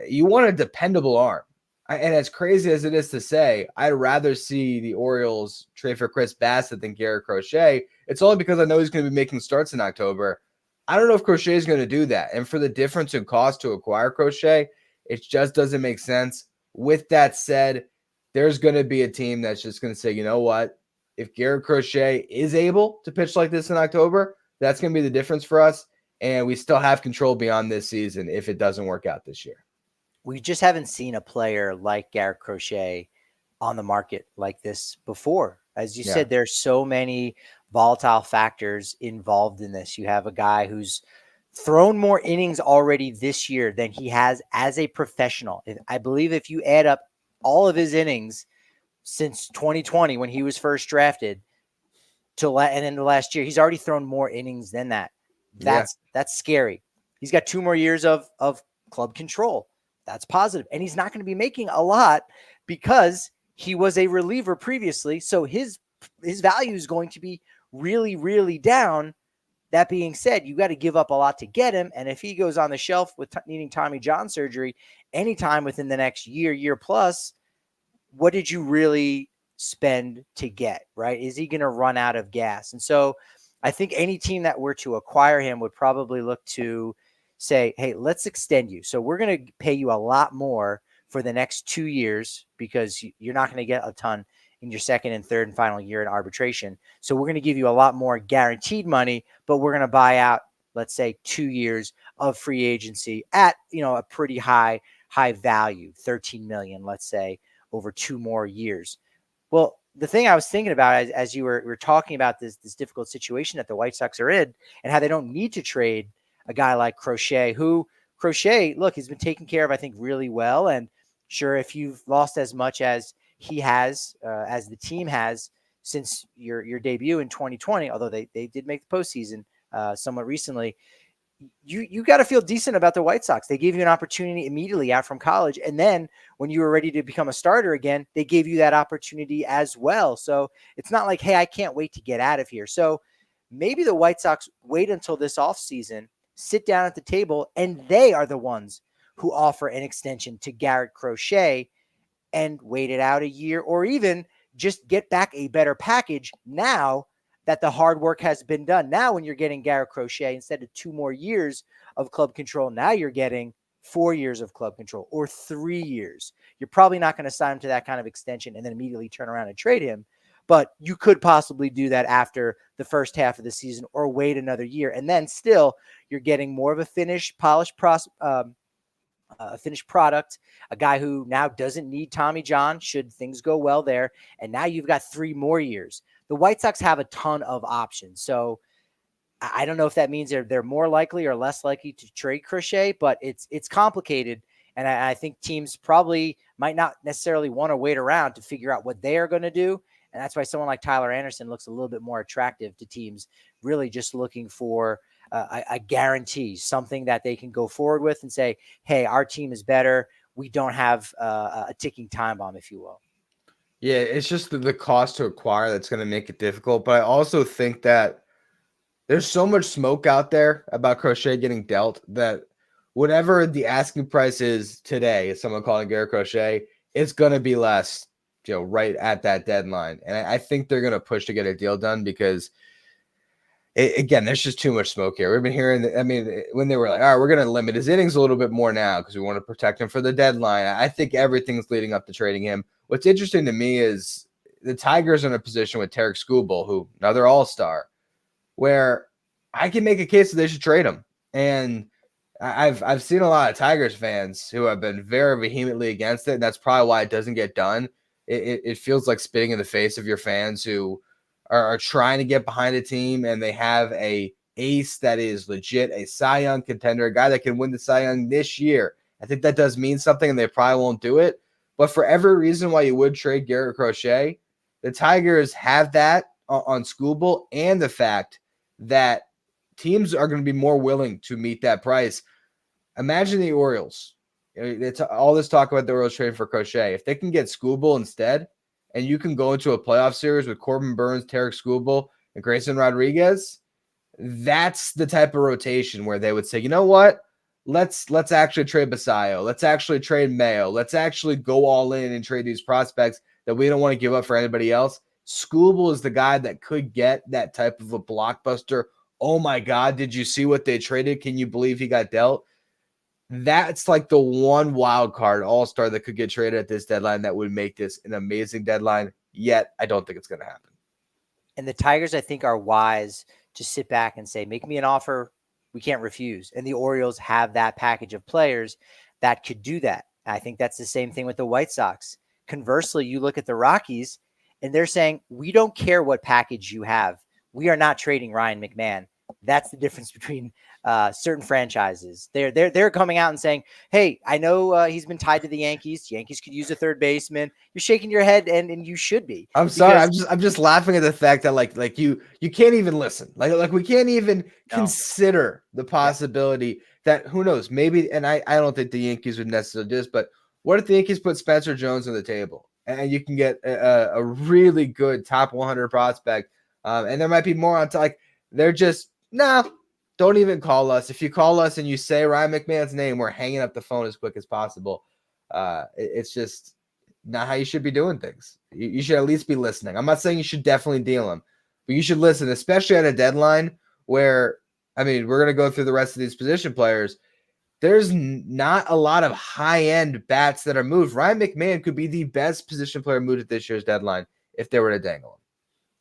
you want a dependable arm. And as crazy as it is to say, I'd rather see the Orioles trade for Chris Bassett than Garrett Crochet. It's only because I know he's going to be making starts in October. I don't know if Crochet is going to do that. And for the difference in cost to acquire Crochet, it just doesn't make sense. With that said, there's going to be a team that's just going to say, you know what? If Garrett Crochet is able to pitch like this in October, that's going to be the difference for us. And we still have control beyond this season if it doesn't work out this year. We just haven't seen a player like Garrett Crochet on the market like this before. As you said, there's so many volatile factors involved in this. You have a guy who's thrown more innings already this year than he has as a professional. I believe if you add up all of his innings since 2020, when he was first drafted, and then the last year, he's already thrown more innings than that. That's scary. He's got 2 more years of club control. That's positive. And he's not going to be making a lot because he was a reliever previously. So his value is going to be really, really down. That being said, you got to give up a lot to get him. And if he goes on the shelf with needing Tommy John surgery anytime within the next year plus, what did you really spend to get, right? Is he going to run out of gas? And so I think any team that were to acquire him would probably look to say, hey, let's extend you. So we're going to pay you a lot more for the next 2 years because you're not going to get a ton in your second and third and final year in arbitration. So we're going to give you a lot more guaranteed money, but we're going to buy out, let's say, 2 years of free agency at, a pretty high value, 13 million, let's say, over 2 more years. Well, the thing I was thinking about as you were talking about this difficult situation that the White Sox are in and how they don't need to trade a guy like Crochet, look, he's been taken care of, I think, really well. And sure, if you've lost as much as he has, as the team has since your debut in 2020, although they did make the postseason somewhat recently, you got to feel decent about the White Sox. They gave you an opportunity immediately out from college. And then when you were ready to become a starter again, they gave you that opportunity as well. So it's not like, hey, I can't wait to get out of here. So maybe the White Sox wait until this offseason, sit down at the table, and they are the ones who offer an extension to Garrett Crochet and wait it out a year, or even just get back a better package now that the hard work has been done. Now, when you're getting Garrett Crochet, instead of 2 more years of club control, now you're getting 4 years of club control or 3 years. You're probably not going to sign him to that kind of extension and then immediately turn around and trade him. But you could possibly do that after the first half of the season or wait another year. And then still you're getting more of a finished, polished a finished product, a guy who now doesn't need Tommy John should things go well there. And now you've got 3 more years. The White Sox have a ton of options. So I don't know if that means they're more likely or less likely to trade Crochet, but it's complicated. And I think teams probably might not necessarily want to wait around to figure out what they are going to do. And that's why someone like Tyler Anderson looks a little bit more attractive to teams, really just looking for a guarantee, something that they can go forward with and say, hey, our team is better. We don't have a ticking time bomb, if you will. Yeah, it's just the cost to acquire that's going to make it difficult. But I also think that there's so much smoke out there about Crochet getting dealt that whatever the asking price is today, is someone calling Garrett Crochet, it's going to be less, right at that deadline. And I think they're going to push to get a deal done because, again, there's just too much smoke here. We've been hearing, when they were like, all right, we're going to limit his innings a little bit more now because we want to protect him for the deadline. I think everything's leading up to trading him. What's interesting to me is the Tigers are in a position with Tarek Skubal, who another all-star, where I can make a case that they should trade him. And I've seen a lot of Tigers fans who have been very vehemently against it, and that's probably why it doesn't get done. It feels like spitting in the face of your fans who are trying to get behind a team, and they have a ace that is legit, a Cy Young contender, a guy that can win the Cy Young this year. I think that does mean something, and they probably won't do it. But for every reason why you would trade Garrett Crochet, the Tigers have that on Skubal, and the fact that teams are going to be more willing to meet that price. Imagine the Orioles. It's all this talk about the Orioles trading for Crochet. If they can get Skubal instead, and you can go into a playoff series with Corbin Burns, Tarek Skubal, and Grayson Rodriguez, that's the type of rotation where they would say, you know what? Let's actually trade Basayo. Let's actually trade Mayo. Let's actually go all in and trade these prospects that we don't want to give up for anybody else. Skubal is the guy that could get that type of a blockbuster. Oh my God, did you see what they traded? Can you believe he got dealt? That's like the one wild card all-star that could get traded at this deadline that would make this an amazing deadline. Yet, I don't think it's going to happen. And the Tigers, I think, are wise to sit back and say, make me an offer we can't refuse. And the Orioles have that package of players that could do that. I think that's the same thing with the White Sox. Conversely, you look at the Rockies, and they're saying, we don't care what package you have. We are not trading Ryan McMahon. That's the difference between certain franchises. They're coming out and saying, hey, I know he's been tied to the Yankees. Yankees could use a third baseman. You're shaking your head, and you should be. I'm sorry. I'm just laughing at the fact that like you can't even listen. Like we can't even consider the possibility that, who knows, maybe, and I don't think the Yankees would necessarily do this, but what if the Yankees put Spencer Jones on the table and you can get a really good top 100 prospect, and there might be more on top. Like, they're just, no, don't even call us. If you call us and you say Ryan McMahon's name, we're hanging up the phone as quick as possible. It's just not how you should be doing things. You should at least be listening. I'm not saying you should definitely deal him, but you should listen, especially at a deadline where, we're going to go through the rest of these position players. There's not a lot of high-end bats that are moved. Ryan McMahon could be the best position player moved at this year's deadline if they were to dangle him.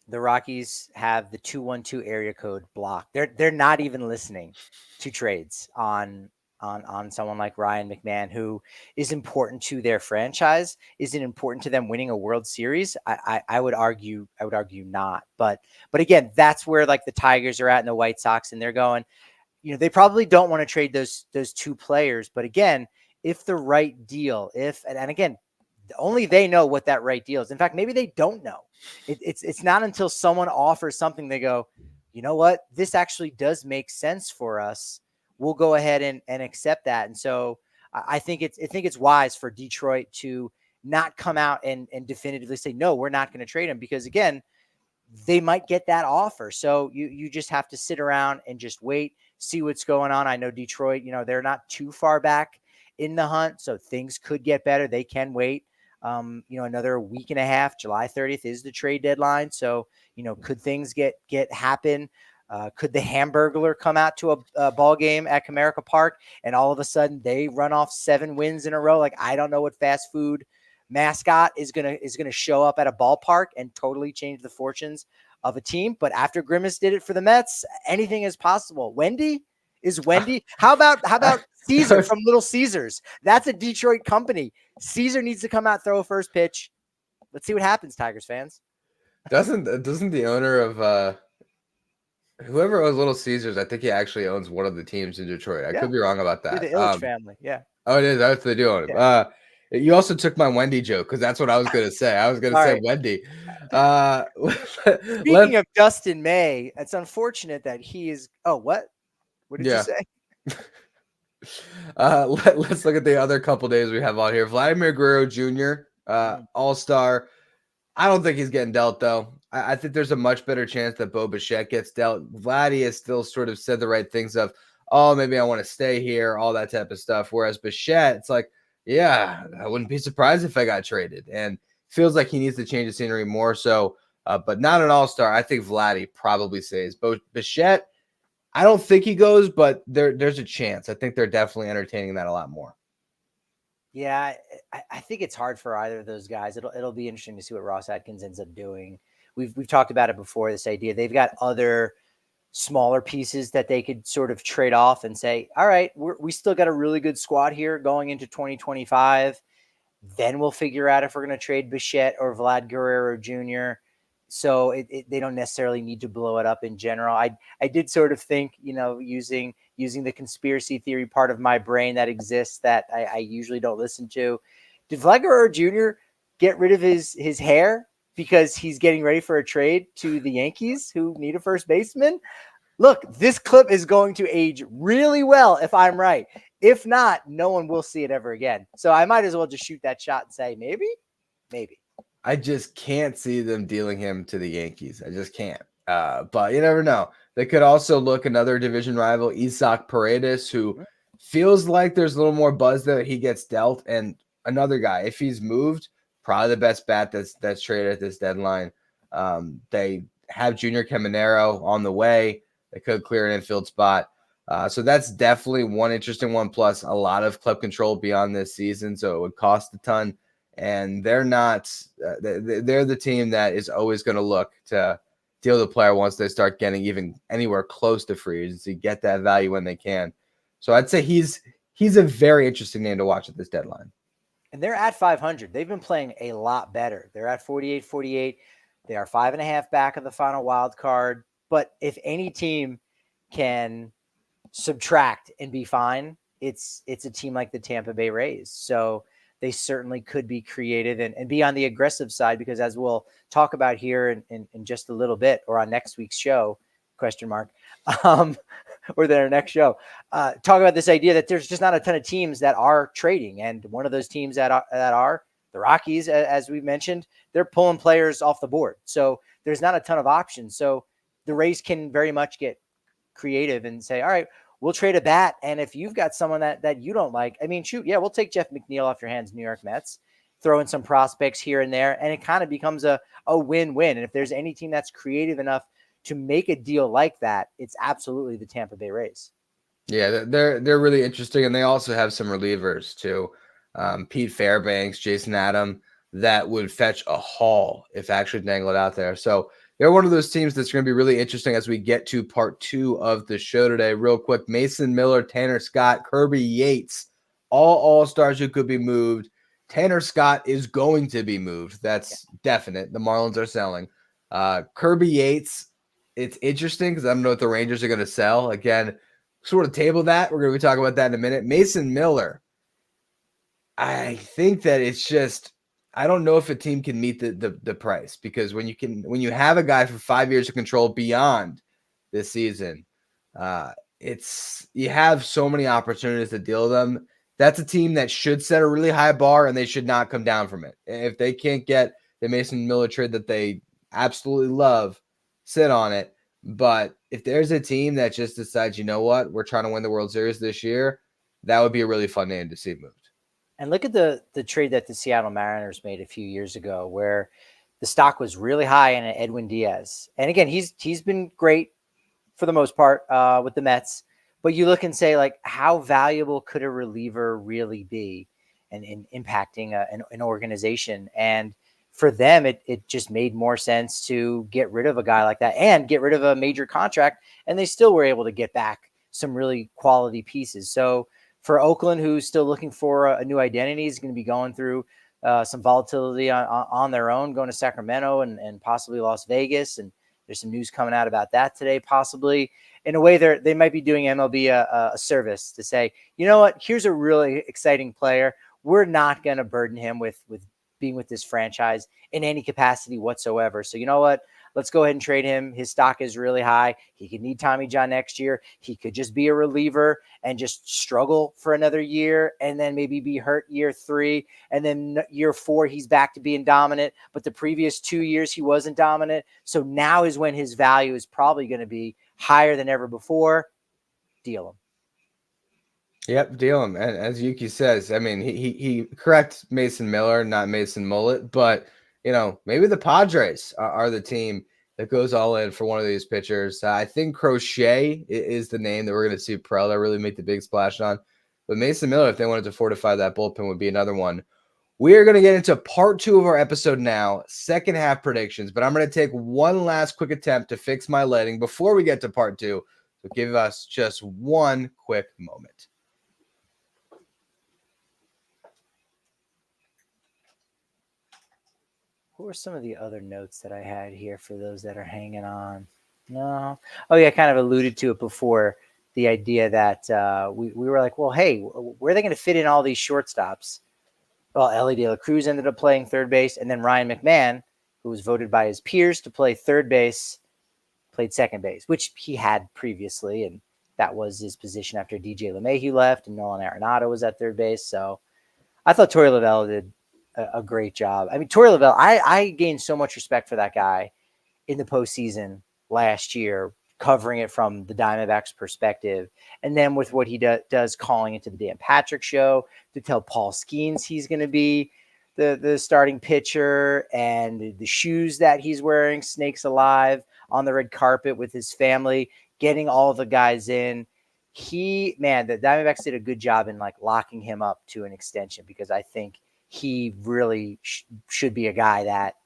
The Rockies have the 212 area code blocked. They're not even listening to trades on someone like Ryan McMahon, who is important to their franchise. Is it important to them winning a World Series? I would argue not. But again, that's where like the Tigers are at and the White Sox, and they're going, they probably don't want to trade those two players. But again, if the right deal, and again, only they know what that right deal is. In fact, maybe they don't know. It's not until someone offers something they go, you know what, this actually does make sense for us. We'll go ahead and accept that. And so I think it's wise for Detroit to not come out and definitively say, no, we're not going to trade him, because again, they might get that offer. So you just have to sit around and just wait, see what's going on. I know Detroit, they're not too far back in the hunt, so things could get better. They can wait. Another week and a half. July 30th is the trade deadline. So, could things happen? Could the Hamburglar come out to a ball game at Comerica Park and all of a sudden they run off 7 wins in a row? Like, I don't know what fast food mascot is gonna show up at a ballpark and totally change the fortunes of a team. But after Grimace did it for the Mets, anything is possible. Wendy? How about Caesar from Little Caesars? That's a Detroit company. Caesar needs to come out, throw a first pitch. Let's see what happens, Tigers fans. Doesn't the owner of whoever owns Little Caesars, I think he actually owns one of the teams in Detroit. I could be wrong about that. The Illich family, yeah. Oh, it is. That's what they do own him. Yeah. You also took my Wendy joke, because that's what I was going to say. I was going to say Wendy. Speaking of Dustin May, it's unfortunate that he is. Oh, what? What did you say? Let's look at the other couple days we have on here. Vladimir Guerrero Jr., all-star. I don't think he's getting dealt, though. I think there's a much better chance that Bo Bichette gets dealt. Vladdy has still sort of said the right things of, oh, maybe I want to stay here, all that type of stuff. Whereas Bichette, it's like, yeah, I wouldn't be surprised if I got traded. And feels like he needs to change the scenery more so, but not an all-star. I think Vladdy probably stays. But Bichette, I don't think he goes, but there's a chance. I think they're definitely entertaining that a lot more. Yeah, I think it's hard for either of those guys. It'll be interesting to see what Ross Atkins ends up doing. We've talked about it before, this idea. They've got other smaller pieces that they could sort of trade off and say, all right, we still got a really good squad here going into 2025. Then we'll figure out if we're going to trade Bichette or Vlad Guerrero Jr. So they don't necessarily need to blow it up in general. I did sort of think, using the conspiracy theory part of my brain that exists that I usually don't listen to. Did Vlad Guerrero Jr. get rid of his hair because he's getting ready for a trade to the Yankees, who need a first baseman? Look, this clip is going to age really well if I'm right. If not, no one will see it ever again. So I might as well just shoot that shot and say, maybe. I just can't see them dealing him to the Yankees. I just can't. But you never know. They could also look another division rival, Isaac Paredes, who feels like there's a little more buzz that he gets dealt. And another guy, if he's moved, probably the best bat that's traded at this deadline. They have Junior Caminero on the way. They could clear an infield spot. So that's definitely one interesting one, plus a lot of club control beyond this season. So it would cost a ton. And they're not they're the team that is always going to look to deal the player once they start getting even anywhere close to free agency, get that value when they can. So I'd say he's a very interesting name to watch at this deadline. And they're at 500. They've been playing a lot better. They're at 48. They are 5.5 back of the final wild card. But if any team can subtract and be fine, it's a team like the Tampa Bay Rays. So they certainly could be creative and be on the aggressive side, because as we'll talk about here in just a little bit, or on next week's show, or their next show, talk about this idea that there's just not a ton of teams that are trading. And one of those teams that are the Rockies, as we mentioned, they're pulling players off the board. So there's not a ton of options. So the Rays can very much get creative and say, all right, we'll trade a bat. And if you've got someone that you don't like, I mean, shoot, yeah, we'll take Jeff McNeil off your hands, New York Mets, throw in some prospects here and there, and it kind of becomes a win-win. And if there's any team that's creative enough to make a deal like that, it's absolutely the Tampa Bay Rays. Yeah, they're really interesting, and they also have some relievers too. Pete Fairbanks, Jason Adam, that would fetch a haul if actually dangled out there. So they're one of those teams that's going to be really interesting as we get to part 2 of the show today. Real quick, Mason Miller, Tanner Scott, Kirby Yates, all stars who could be moved. Tanner Scott is going to be moved. That's definite. The Marlins are selling. Kirby Yates, it's interesting because I don't know what the Rangers are going to sell. Again, sort of table that. We're going to be talking about that in a minute. Mason Miller, I think that it's just, I don't know if a team can meet the price, because when you have a guy for 5 years of control beyond this season, you have so many opportunities to deal them. That's a team that should set a really high bar, and they should not come down from it. If they can't get the Mason Miller trade that they absolutely love, sit on it. But if there's a team that just decides, you know what, we're trying to win the World Series this year, that would be a really fun name to see moved. And look at the trade that the Seattle Mariners made a few years ago, where the stock was really high in Edwin Diaz. And again, he's been great for the most part with the Mets. But you look and say, like, how valuable could a reliever really be in impacting an organization? And for them, it just made more sense to get rid of a guy like that and get rid of a major contract. And they still were able to get back some really quality pieces. So for Oakland, who's still looking for a new identity, is going to be going through some volatility on their own, going to Sacramento and possibly Las Vegas. And there's some news coming out about that today, possibly. In a way, they might be doing MLB a service to say, you know what, here's a really exciting player. We're not going to burden him with being with this franchise in any capacity whatsoever. So you know what? Let's go ahead and trade him. His stock is really high. He could need Tommy John next year. He could just be a reliever and just struggle for another year, and then maybe be hurt year 3. And then year 4, he's back to being dominant. But the previous 2 years, he wasn't dominant. So now is when his value is probably going to be higher than ever before. Deal him. Yep, deal him. And as Yuki says, I mean, he corrects Mason Miller, not Mason Mullet, but maybe the Padres are the team that goes all in for one of these pitchers. I think Crochet is the name that we're going to see Preller really make the big splash on. But Mason Miller, if they wanted to fortify that bullpen, would be another one. We are going to get into part 2 of our episode now, second half predictions, but I'm going to take one last quick attempt to fix my lighting before we get to part 2. So give us just one quick moment. What were some of the other notes that I had here for those that are hanging on? No. Oh, yeah, I kind of alluded to it before. The idea that we were like, well, hey, where are they going to fit in all these shortstops? Well, Ellie De La Cruz ended up playing third base, and then Ryan McMahon, who was voted by his peers to play third base, played second base, which he had previously, and that was his position after DJ LeMahieu left, and Nolan Arenado was at third base. So I thought Torey Lovullo did a great job. I mean, Torey Lovullo, I gained so much respect for that guy in the postseason last year, covering it from the Diamondbacks perspective. And then with what he does calling into the Dan Patrick show to tell Paul Skeens he's going to be the starting pitcher, and the shoes that he's wearing, Snakes Alive, on the red carpet with his family, getting all the guys in. The Diamondbacks did a good job in like locking him up to an extension, because I think he really should be a guy that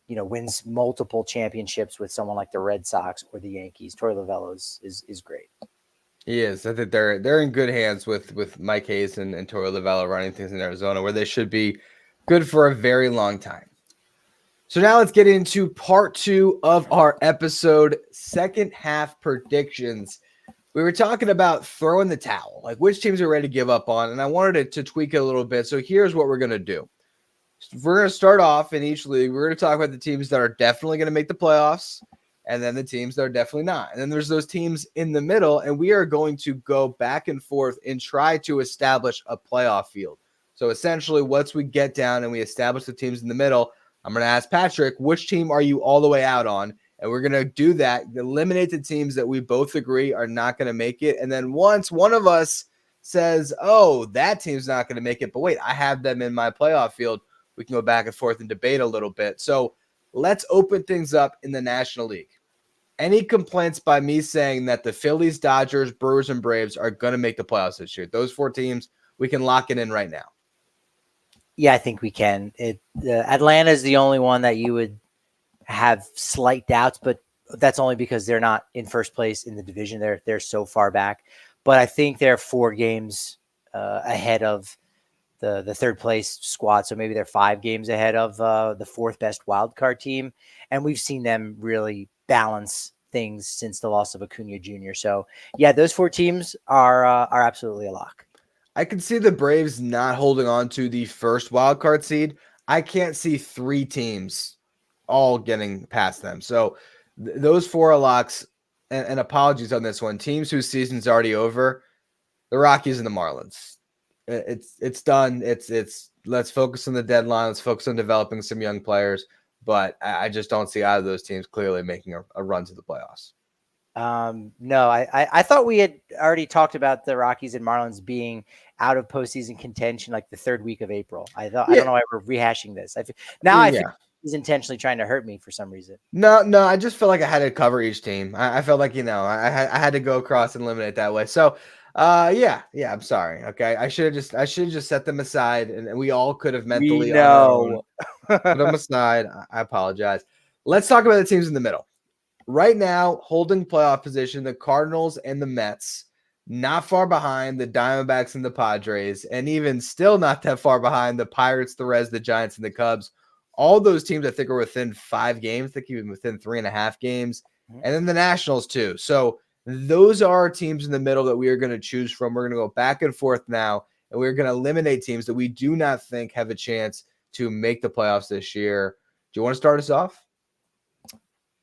wins multiple championships with someone like the Red Sox or the Yankees. Torey Lovullo is great. He is. I think they're in good hands with Mike Hayes and Torey Lovullo running things in Arizona, where they should be good for a very long time. So now let's get into part 2 of our episode, second half predictions. We were talking about throwing the towel, like which teams are ready to give up on, and I wanted to tweak it a little bit. So here's what we're going to do. We're going to start off in each league. We're going to talk about the teams that are definitely going to make the playoffs, and then the teams that are definitely not. And then there's those teams in the middle, and we are going to go back and forth and try to establish a playoff field. So essentially, once we get down and we establish the teams in the middle, I'm going to ask Patrick, which team are you all the way out on? And we're going to do that, eliminate the teams that we both agree are not going to make it. And then once one of us says, oh, that team's not going to make it, but wait, I have them in my playoff field, we can go back and forth and debate a little bit. So let's open things up in the National League. Any complaints by me saying that the Phillies, Dodgers, Brewers, and Braves are going to make the playoffs this year? Those 4 teams, we can lock it in right now. Yeah, I think we can. Atlanta is the only one that you would have slight doubts, but that's only because they're not in first place in the division. They're so far back. But I think they're 4 games ahead of the third place squad. So maybe they're 5 games ahead of the 4th best wild card team. And we've seen them really balance things since the loss of Acuna Jr. So yeah, those 4 teams are absolutely a lock. I can see the Braves not holding on to the first wild card seed. I can't see 3 teams all getting past them. So those 4 are locks. And apologies on this one. Teams whose season's already over, the Rockies and the Marlins. It's done. It's let's focus on the deadline. Let's focus on developing some young players. But I just don't see either of those teams clearly making a run to the playoffs. No, I thought we had already talked about the Rockies and Marlins being out of postseason contention like the 3rd week of April. I don't know why we're rehashing this. I think he's intentionally trying to hurt me for some reason. No, I just feel like I had to cover each team. I felt like I had to go across and eliminate that way. So, yeah, I'm sorry. Okay, I should have just set them aside, and we all could have mentally on our own put them aside. I apologize. Let's talk about the teams in the middle. Right now, holding playoff position, the Cardinals and the Mets, not far behind the Diamondbacks and the Padres, and even still not that far behind the Pirates, the Reds, the Giants, and the Cubs. All those teams, I think, are within 5 games. I think even within 3.5 games. And then the Nationals, too. So those are our teams in the middle that we are going to choose from. We're going to go back and forth now, and we're going to eliminate teams that we do not think have a chance to make the playoffs this year. Do you want to start us off?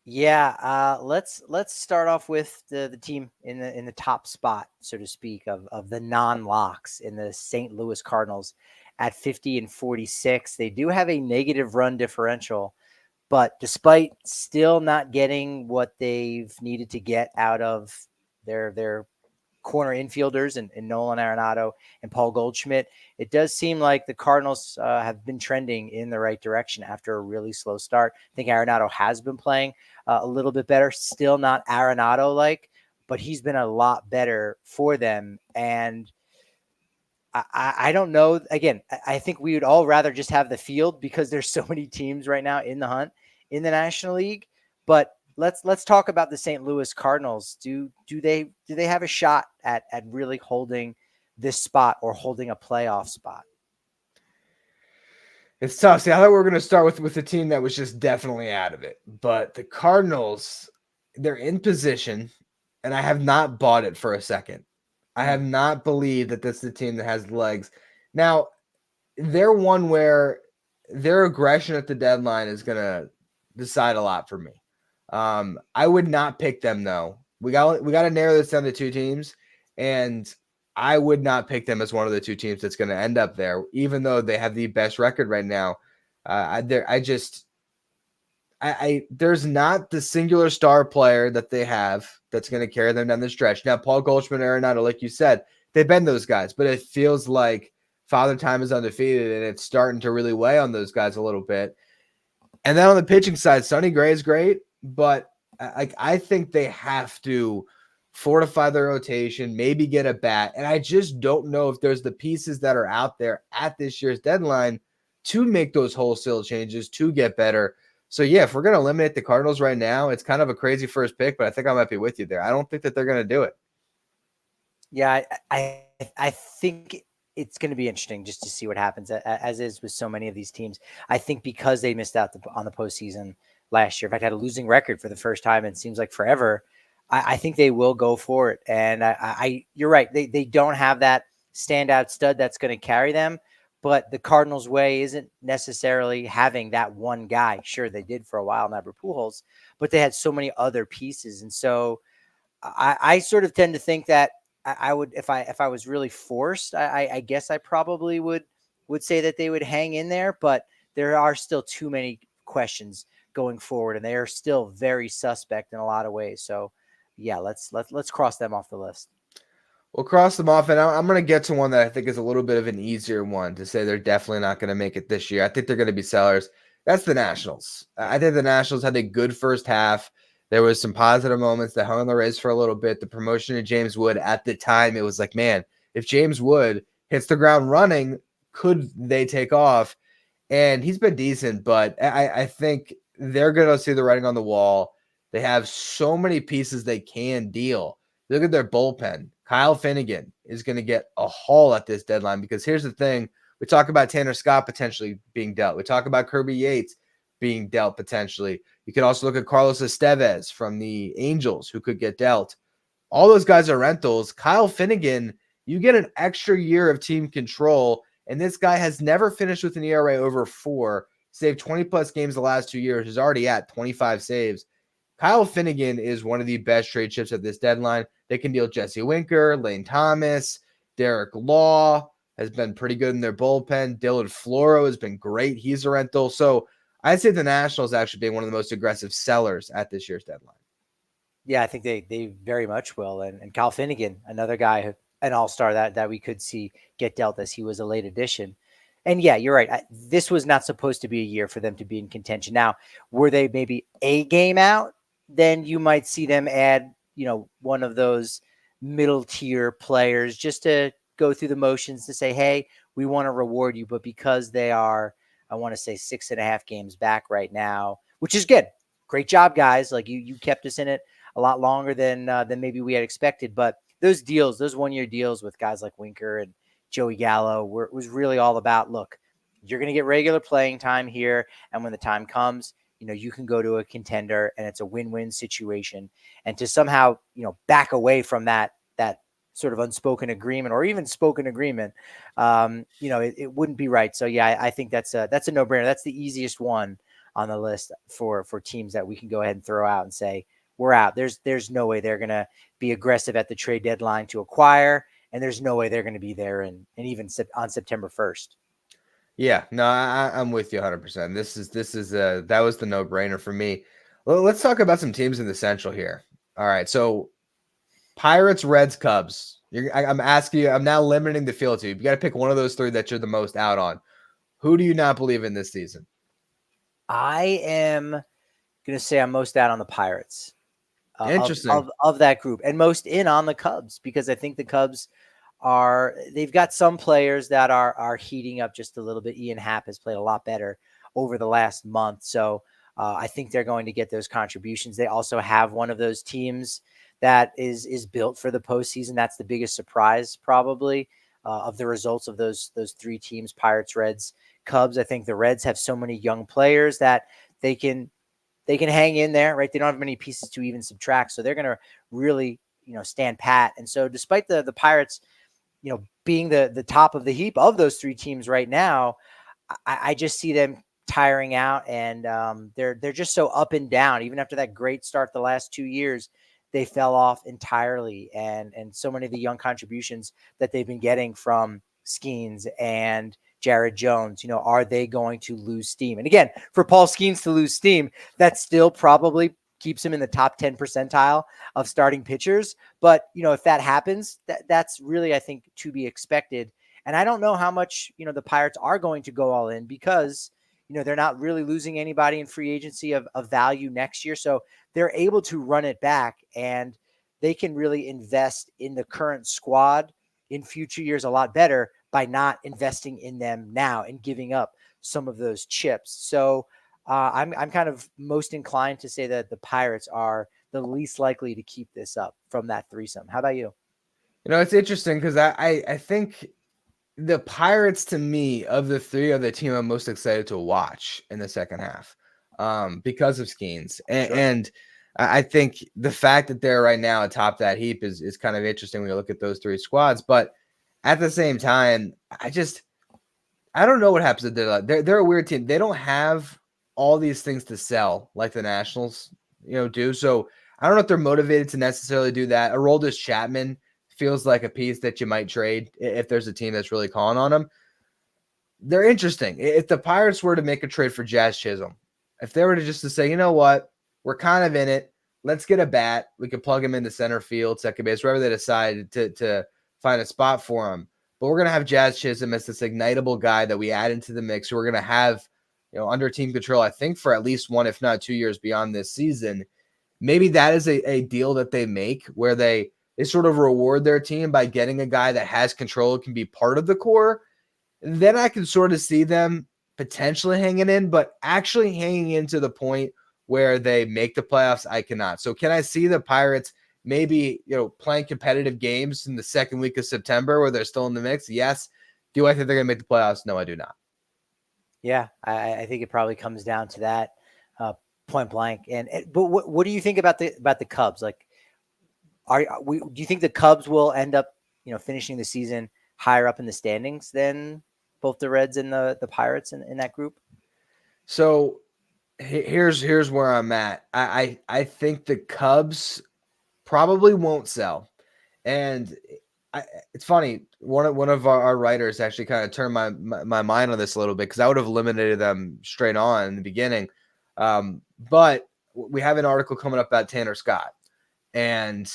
Yeah, let's start off with the team in the top spot, so to speak, of the non-locks in the St. Louis Cardinals at 50-46. They do have a negative run differential, but despite still not getting what they've needed to get out of their corner infielders and Nolan Arenado and Paul Goldschmidt, it does seem like the Cardinals have been trending in the right direction after a really slow start. I think Arenado has been playing a little bit better, still not Arenado-like, but he's been a lot better for them. And I don't know. Again, I think we would all rather just have the field because there's so many teams right now in the hunt in the National League. But let's talk about the St. Louis Cardinals. Do they have a shot at really holding this spot or holding a playoff spot? It's tough. See, I thought we were going to start with a team that was just definitely out of it. But the Cardinals, they're in position, and I have not bought it for a second. I have not believed that this is the team that has legs. Now, they're one where their aggression at the deadline is going to decide a lot for me. I would not pick them, though. We got to narrow this down to two teams, and I would not pick them as one of the two teams that's going to end up there, even though they have the best record right now. There's not the singular star player that they have that's going to carry them down the stretch. Now, Paul Goldschmidt, Arenado, like you said, they've been those guys, but it feels like Father Time is undefeated, and it's starting to really weigh on those guys a little bit. And then on the pitching side, Sonny Gray is great, but I think they have to fortify their rotation, maybe get a bat. And I just don't know if there's the pieces that are out there at this year's deadline to make those wholesale changes to get better. So, yeah, if we're going to eliminate the Cardinals right now, it's kind of a crazy first pick, but I think I might be with you there. I don't think that they're going to do it. Yeah, I think it's going to be interesting just to see what happens, as is with so many of these teams. I think because they missed out on the postseason last year, in fact, had a losing record for the first time, and it seems like forever, I think they will go for it. And you're right. They don't have that standout stud that's going to carry them, but the Cardinals' way isn't necessarily having that one guy. Sure, they did for a while, Albert Pujols, but they had so many other pieces. And so I sort of tend to think that I would, if I was really forced, I guess I probably would say that they would hang in there, but there are still too many questions going forward, and they are still very suspect in a lot of ways. So, yeah, let's cross them off the list. We'll cross them off, and I'm going to get to one that I think is a little bit of an easier one to say they're definitely not going to make it this year. I think they're going to be sellers. That's the Nationals. I think the Nationals had a good first half. There was some positive moments that hung on the race for a little bit. The promotion of James Wood at the time, it was like, man, if James Wood hits the ground running, could they take off? And he's been decent, but I think they're going to see the writing on the wall. They have so many pieces they can deal. Look at their bullpen. Kyle Finnegan is going to get a haul at this deadline because here's the thing. We talk about Tanner Scott potentially being dealt. We talk about Kirby Yates being dealt potentially. You could also look at Carlos Estevez from the Angels who could get dealt. All those guys are rentals. Kyle Finnegan, you get an extra year of team control, and this guy has never finished with an ERA over 4, saved 20-plus games the last 2 years, is already at 25 saves. Kyle Finnegan is one of the best trade chips at this deadline. They can deal Jesse Winker, Lane Thomas, Derek Law has been pretty good in their bullpen. Dylan Floro has been great. He's a rental. So I'd say the Nationals actually being one of the most aggressive sellers at this year's deadline. Yeah, I think they very much will. And Kyle Finnegan, another guy, an all-star that we could see get dealt as he was a late addition. And yeah, you're right. This was not supposed to be a year for them to be in contention. Now, were they maybe a game out? Then you might see them add, one of those middle tier players just to go through the motions to say, hey, we want to reward you. But because they are, I want to say 6.5 games back right now, which is good. Great job, guys. Like you kept us in it a lot longer than maybe we had expected. But those deals, those 1-year deals with guys like Winker and Joey Gallo was really all about, look, you're going to get regular playing time here. And when the time comes, you can go to a contender and it's a win-win situation. And to somehow, back away from that sort of unspoken agreement or even spoken agreement, it wouldn't be right. So yeah, I think that's a no-brainer. That's the easiest one on the list for teams that we can go ahead and throw out and say, we're out. There's no way they're going to be aggressive at the trade deadline to acquire. And there's no way they're going to be there and even on September 1st. Yeah, no, I'm with you 100%. This is that was the no-brainer for me. Well, let's talk about some teams in the Central here. All right, so Pirates, Reds, Cubs. I'm asking you. I'm now limiting the field to you. You got to pick one of those three that you're the most out on. Who do you not believe in this season? I am going to say I'm most out on the Pirates Interesting. of that group, and most in on the Cubs, because I think the Cubs they've got some players that are heating up just a little bit. Ian Happ has played a lot better over the last month, so I think they're going to get those contributions. They also have one of those teams that is built for the postseason. That's the biggest surprise, probably, of the results of those three teams: Pirates, Reds, Cubs. I think the Reds have so many young players that they can hang in there, right? They don't have many pieces to even subtract, so they're going to really stand pat. And so, despite the Pirates being the top of the heap of those three teams right now, I just see them tiring out, and they're just so up and down. Even after that great start the last 2 years, they fell off entirely, and so many of the young contributions that they've been getting from Skeens and Jared Jones, are they going to lose steam? And again, for Paul Skeens to lose steam, that still probably keeps him in the top 10 percentile of starting pitchers. But, if that happens, that's really, I think, to be expected. And I don't know how much, the Pirates are going to go all in, because, they're not really losing anybody in free agency of value next year. So they're able to run it back, and they can really invest in the current squad in future years a lot better by not investing in them now and giving up some of those chips. So I'm kind of most inclined to say that the Pirates are the least likely to keep this up from that threesome. How about you? It's interesting because I think the Pirates, to me, of the three, are the team I'm most excited to watch in the second half, because of Skeens. Sure. And I think the fact that they're right now atop that heap is kind of interesting when you look at those three squads. But at the same time, I don't know what happens to them. They're a weird team. They don't have all these things to sell like the Nationals, do. So I don't know if they're motivated to necessarily do that. Aroldis Chapman feels like a piece that you might trade if there's a team that's really calling on them. They're interesting. If the Pirates were to make a trade for Jazz Chisholm, if they were to just to say, you know what, we're kind of in it. Let's get a bat. We could plug him into center field, second base, wherever they decide to find a spot for him. But we're going to have Jazz Chisholm as this ignitable guy that we add into the mix. We're going to have, under team control, I think, for at least 1, if not 2 years beyond this season. Maybe that is a deal that they make where they sort of reward their team by getting a guy that has control, can be part of the core. Then I can sort of see them potentially hanging in, but actually hanging in to the point where they make the playoffs, I cannot. So can I see the Pirates maybe, playing competitive games in the second week of September where they're still in the mix? Yes. Do I think they're going to make the playoffs? No, I do not. Yeah, I think it probably comes down to that, point blank. But what do you think about the Cubs? Like, do you think the Cubs will end up, finishing the season higher up in the standings than both the Reds and the Pirates in that group? So here's where I'm at. I think the Cubs probably won't sell. And it's funny. One of our writers actually kind of turned my mind on this a little bit, because I would have eliminated them straight on in the beginning. But we have an article coming up about Tanner Scott, and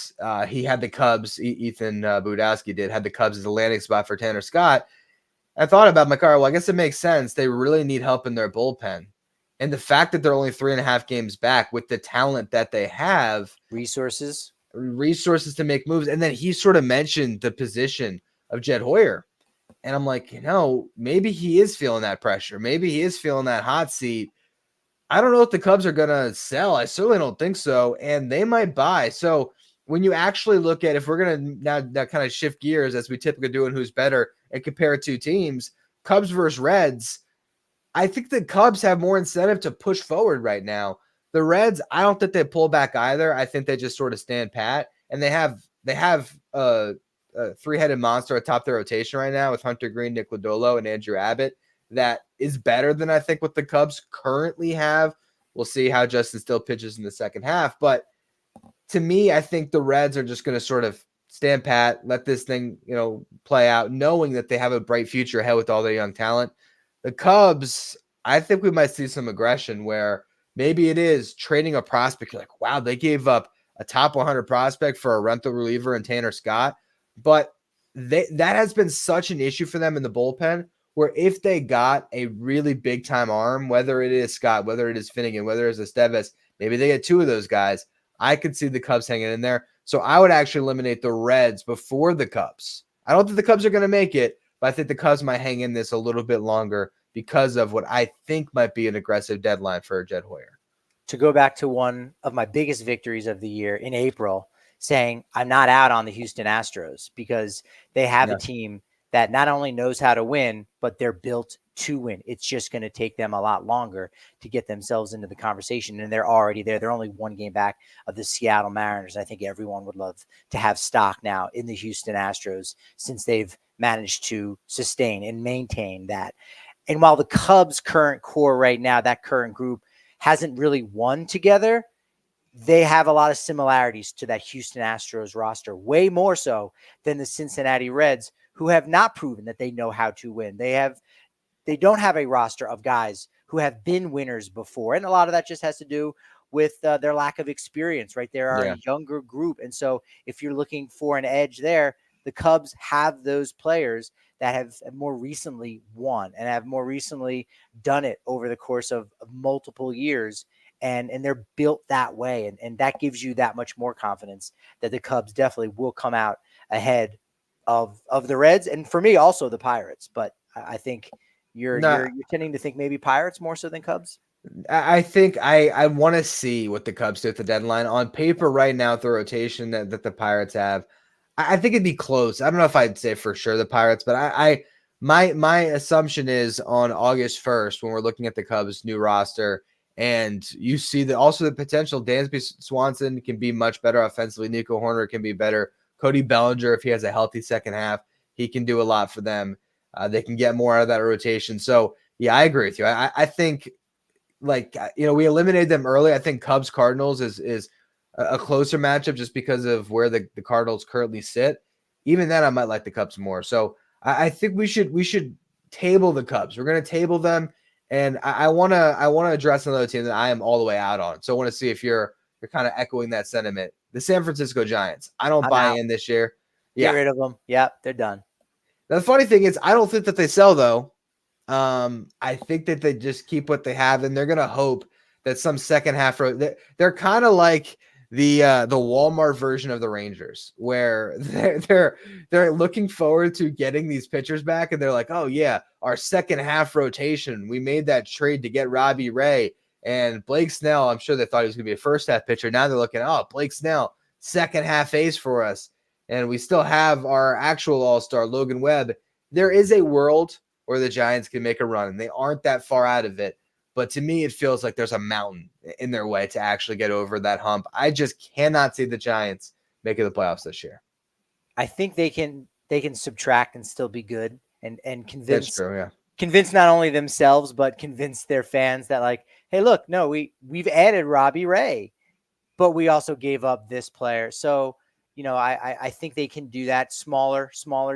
he had the Cubs. Ethan Budowski had the Cubs as a landing spot for Tanner Scott. I thought about my car. Well, I guess it makes sense. They really need help in their bullpen. And the fact that they're only 3.5 games back with the talent that they have, resources to make moves. And then he sort of mentioned the position of Jed Hoyer. And I'm like, maybe he is feeling that pressure. Maybe he is feeling that hot seat. I don't know if the Cubs are going to sell. I certainly don't think so. And they might buy. So when you actually look at, if we're going to now kind of shift gears as we typically do in who's better and compare two teams, Cubs versus Reds, I think the Cubs have more incentive to push forward right now. The Reds, I don't think they pull back either. I think they just sort of stand pat, and they have a three-headed monster atop their rotation right now with Hunter Green, Nick Lodolo, and Andrew Abbott. That is better than I think what the Cubs currently have. We'll see how Justin Steele pitches in the second half, but to me, I think the Reds are just going to sort of stand pat, let this thing, play out, knowing that they have a bright future ahead with all their young talent. The Cubs, I think we might see some aggression where maybe it is trading a prospect. You're like, wow, they gave up a top 100 prospect for a rental reliever in Tanner Scott. But that has been such an issue for them in the bullpen, where if they got a really big time arm, whether it is Scott, whether it is Finnegan, whether it's Estevez, maybe they get two of those guys, I could see the Cubs hanging in there. So I would actually eliminate the Reds before the Cubs. I don't think the Cubs are going to make it, but I think the Cubs might hang in this a little bit longer because of what I think might be an aggressive deadline for Jed Hoyer. To go back to one of my biggest victories of the year in April, saying I'm not out on the Houston Astros because they have a team that not only knows how to win, but they're built to win. It's just going to take them a lot longer to get themselves into the conversation. And they're already there. They're only one game back of the Seattle Mariners. I think everyone would love to have stock now in the Houston Astros since they've managed to sustain and maintain that. And while the Cubs' current core right now, that current group hasn't really won together, they have a lot of similarities to that Houston Astros roster, way more so than the Cincinnati Reds, who have not proven that they know how to win. They don't have a roster of guys who have been winners before. And a lot of that just has to do with their lack of experience, right? They are a younger group. And so if you're looking for an edge there, the Cubs have those players that have more recently won and have more recently done it over the course of multiple years. And they're built that way. And that gives you that much more confidence that the Cubs definitely will come out ahead of the Reds. And for me, also the Pirates. But I think you're tending to think maybe Pirates more so than Cubs. I think I want to see what the Cubs do at the deadline. On paper right now, with the rotation that the Pirates have, I think it'd be close. I don't know if I'd say for sure the Pirates, but my assumption is on August 1st, when we're looking at the Cubs' new roster, and you see that also the potential Dansby Swanson can be much better offensively. Nico Horner can be better. Cody Bellinger, if he has a healthy second half, he can do a lot for them. They can get more out of that rotation. So, yeah, I agree with you. I think, we eliminated them early. I think Cubs Cardinals is a closer matchup just because of where the Cardinals currently sit. Even then, I might like the Cubs more. So I think we should table the Cubs. We're going to table them, and I want to address another team that I am all the way out on. So I want to see if you're kind of echoing that sentiment. The San Francisco Giants. I'm buy in this year. Get rid of them. Yeah, they're done. Now, the funny thing is, I don't think that they sell though. I think that they just keep what they have, and they're gonna hope that some second half. They're kind of like the Walmart version of the Rangers, where they're looking forward to getting these pitchers back, and they're like, oh yeah, our second half rotation. We made that trade to get Robbie Ray and Blake Snell. I'm sure they thought he was gonna be a first half pitcher. Now they're looking, oh, Blake Snell, second half ace for us, and we still have our actual all-star Logan Webb. There is a world where the Giants can make a run, and they aren't that far out of it. But to me, it feels like there's a mountain in their way to actually get over that hump. I just cannot see the Giants making the playoffs this year. I think they can subtract and still be good and convince. That's true, yeah. Convince not only themselves, but convince their fans that, like, hey, look, no, we've added Robbie Ray, but we also gave up this player. So, I think they can do that. Smaller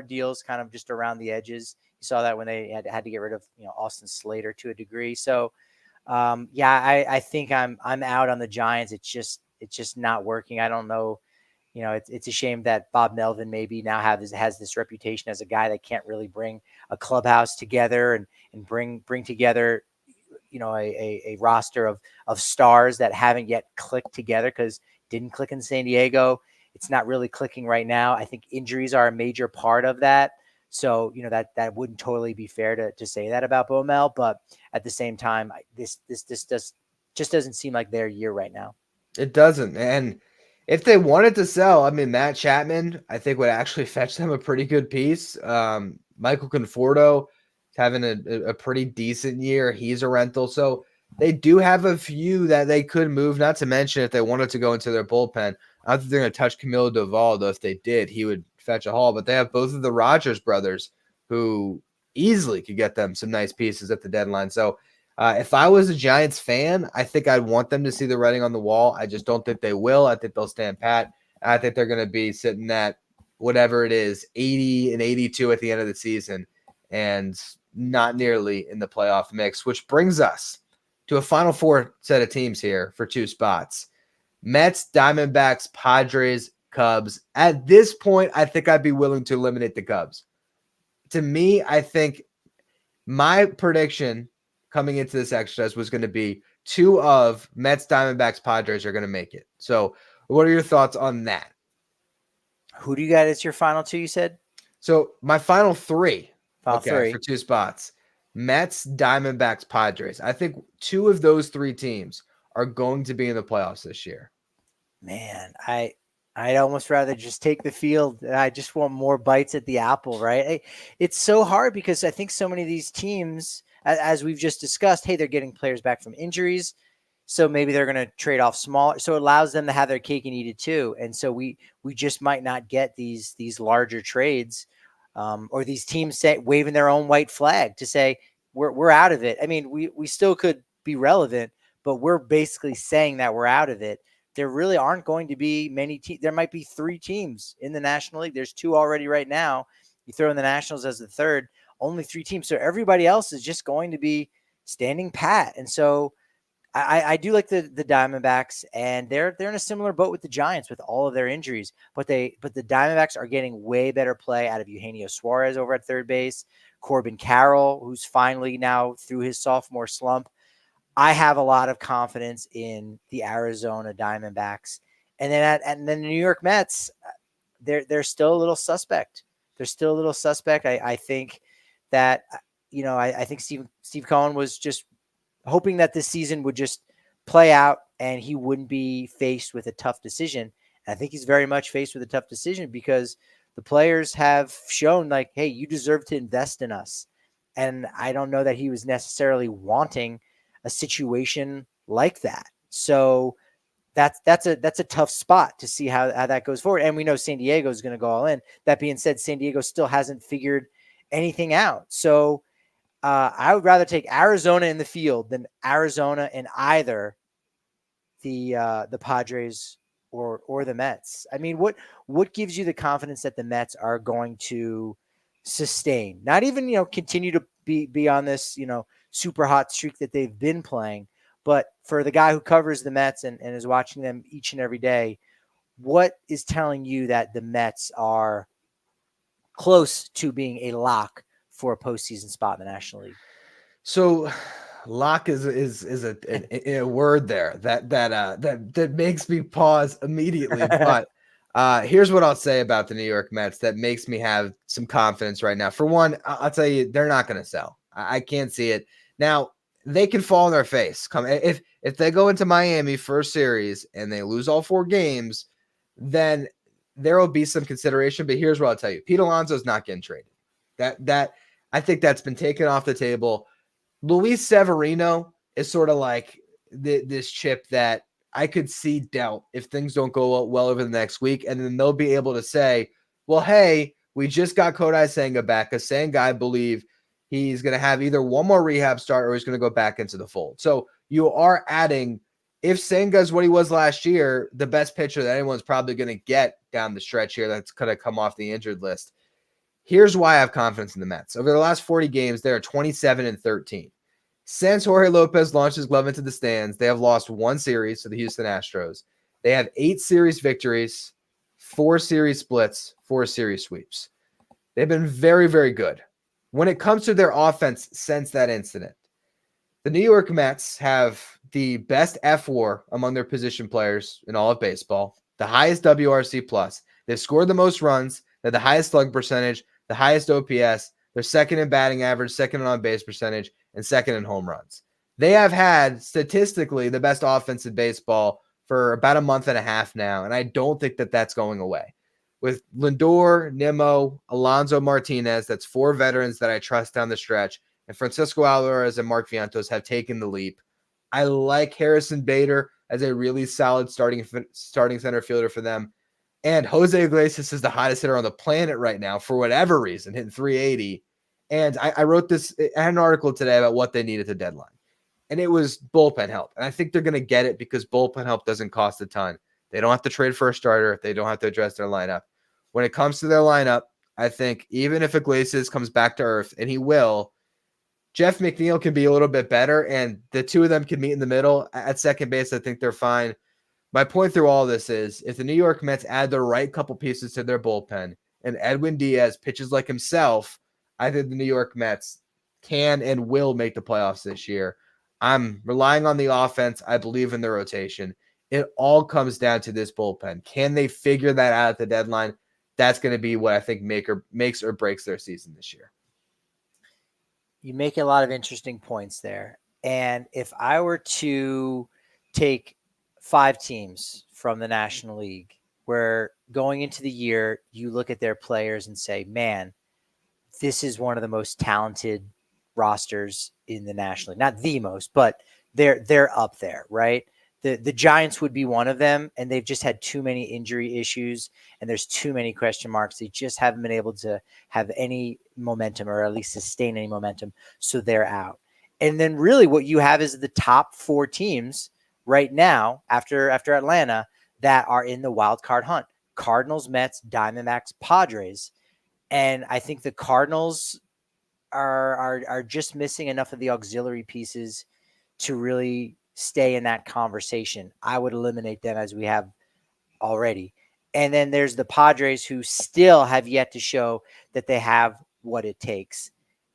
deals, kind of just around the edges. You saw that when they had to get rid of Austin Slater to a degree. So I think I'm out on the Giants. It's just not working. I don't know. It's a shame that Bob Melvin maybe now has this reputation as a guy that can't really bring a clubhouse together and bring together a roster of stars that haven't yet clicked together, because didn't click in San Diego. It's not really clicking right now. I think injuries are a major part of that. So, that wouldn't totally be fair to say that about Bo Mel, but at the same time, this just doesn't seem like their year right now. It doesn't. And if they wanted to sell, I mean, Matt Chapman, I think would actually fetch them a pretty good piece. Michael Conforto is having a pretty decent year. He's a rental. So they do have a few that they could move, not to mention if they wanted to go into their bullpen. I don't think they're going to touch Camilo Doval, though. If they did, he would fetch a haul. But they have both of the Rogers brothers who easily could get them some nice pieces at the deadline. So if I was a Giants fan, I think I'd want them to see the writing on the wall. I just don't think they will. I think they'll stand pat. I think they're going to be sitting at whatever it is, 80 and 82 at the end of the season, and not nearly in the playoff mix, which brings us to a Final Four set of teams here for two spots. Mets, Diamondbacks, Padres, Cubs. At this point, I think I'd be willing to eliminate the Cubs. To me, I think my prediction coming into this exercise was going to be 2 of Mets, Diamondbacks, Padres are going to make it. So what are your thoughts on that? Who do you got as your final 2, you said? So my final 3, Final 3. for 2 spots, Mets, Diamondbacks, Padres. I think 2 of those 3 teams are going to be in the playoffs this year. Man, I'd almost rather just take the field. I just want more bites at the apple, right? It's so hard because I think so many of these teams, as we've just discussed, hey, they're getting players back from injuries. So maybe they're going to trade off smaller. So it allows them to have their cake and eat it too. And so we just might not get these larger trades, or these teams waving their own white flag to say we're out of it. I mean, we still could be relevant, but we're basically saying that we're out of it. There really aren't going to be many teams. There might be 3 teams in the National League. There's 2 already right now. You throw in the Nationals as the third, only 3 teams. So everybody else is just going to be standing pat. And so I do like the Diamondbacks, and they're in a similar boat with the Giants with all of their injuries. But the Diamondbacks are getting way better play out of Eugenio Suarez over at third base, Corbin Carroll, who's finally now through his sophomore slump. I have a lot of confidence in the Arizona Diamondbacks, and then the New York Mets. They're still a little suspect. I think that I think Steve Cohen was just hoping that this season would just play out and he wouldn't be faced with a tough decision. And I think he's very much faced with a tough decision because the players have shown like, hey, you deserve to invest in us. And I don't know that he was necessarily wanting a situation like that. So that's a tough spot to see how that goes forward. And we know San Diego is going to go all in. That being said, San Diego still hasn't figured anything out. So I would rather take Arizona in the field than Arizona in either the Padres or the Mets. I mean, what gives you the confidence that the Mets are going to sustain? Not even continue to be on this super hot streak that they've been playing, but for the guy who covers the Mets and is watching them each and every day, what is telling you that the Mets are close to being a lock for a postseason spot in the National League? So lock is a word there that makes me pause immediately. But here's what I'll say about the New York Mets that makes me have some confidence right now. For one, I'll tell you, they're not going to sell. I can't see it. Now, they can fall on their face. If they go into Miami first series and they lose all 4 games, then there will be some consideration. But here's what I'll tell you. Pete Alonso's not getting traded. That I think that's been taken off the table. Luis Severino is sort of like this chip that I could see dealt if things don't go well over the next week. And then they'll be able to say, well, hey, we just got Kodai Senga back. Because Senga, I believe he's going to have either one more rehab start or he's going to go back into the fold. So you are adding, if Senga is what he was last year, the best pitcher that anyone's probably going to get down the stretch here that's going to come off the injured list. Here's why I have confidence in the Mets. Over the last 40 games, they are 27-13. Since Jorge Lopez launched his glove into the stands, they have lost 1 series to the Houston Astros. They have 8 series victories, 4 series splits, 4 series sweeps. They've been very, very good. When it comes to their offense since that incident, the New York Mets have the best F4 among their position players in all of baseball, the highest WRC plus. They've scored the most runs. They're the highest slug percentage, the highest OPS. They're second in batting average, second in on-base percentage, and second in home runs. They have had statistically the best offense in baseball for about a month and a half now, and I don't think that that's going away. With Lindor, Nimmo, Alonso Martinez, that's 4 veterans that I trust down the stretch, and Francisco Alvarez and Mark Vientos have taken the leap. I like Harrison Bader as a really solid starting center fielder for them. And Jose Iglesias is the hottest hitter on the planet right now for whatever reason, hitting 380. And I wrote this, I had an article today about what they need at the deadline. And it was bullpen help. And I think they're going to get it because bullpen help doesn't cost a ton. They don't have to trade for a starter. They don't have to address their lineup. When it comes to their lineup, I think even if Iglesias comes back to earth, and he will, Jeff McNeil can be a little bit better, and the 2 of them can meet in the middle. At second base, I think they're fine. My point through all this is if the New York Mets add the right couple pieces to their bullpen and Edwin Diaz pitches like himself, I think the New York Mets can and will make the playoffs this year. I'm relying on the offense. I believe in the rotation. It all comes down to this bullpen. Can they figure that out at the deadline? That's going to be what I think makes or breaks their season this year. You make a lot of interesting points there. And if I were to take 5 teams from the National League where going into the year, you look at their players and say, man, this is one of the most talented rosters in the National League. Not the most, but they're up there, right? The Giants would be one of them, and they've just had too many injury issues, and there's too many question marks. They just haven't been able to have any momentum, or at least sustain any momentum, so they're out. And then really what you have is the top 4 teams right now after Atlanta that are in the wild card hunt. Cardinals, Mets, Diamondbacks, Padres. And I think the Cardinals are just missing enough of the auxiliary pieces to really stay in that conversation. I would eliminate them as we have already. And then there's the Padres, who still have yet to show that they have what it takes.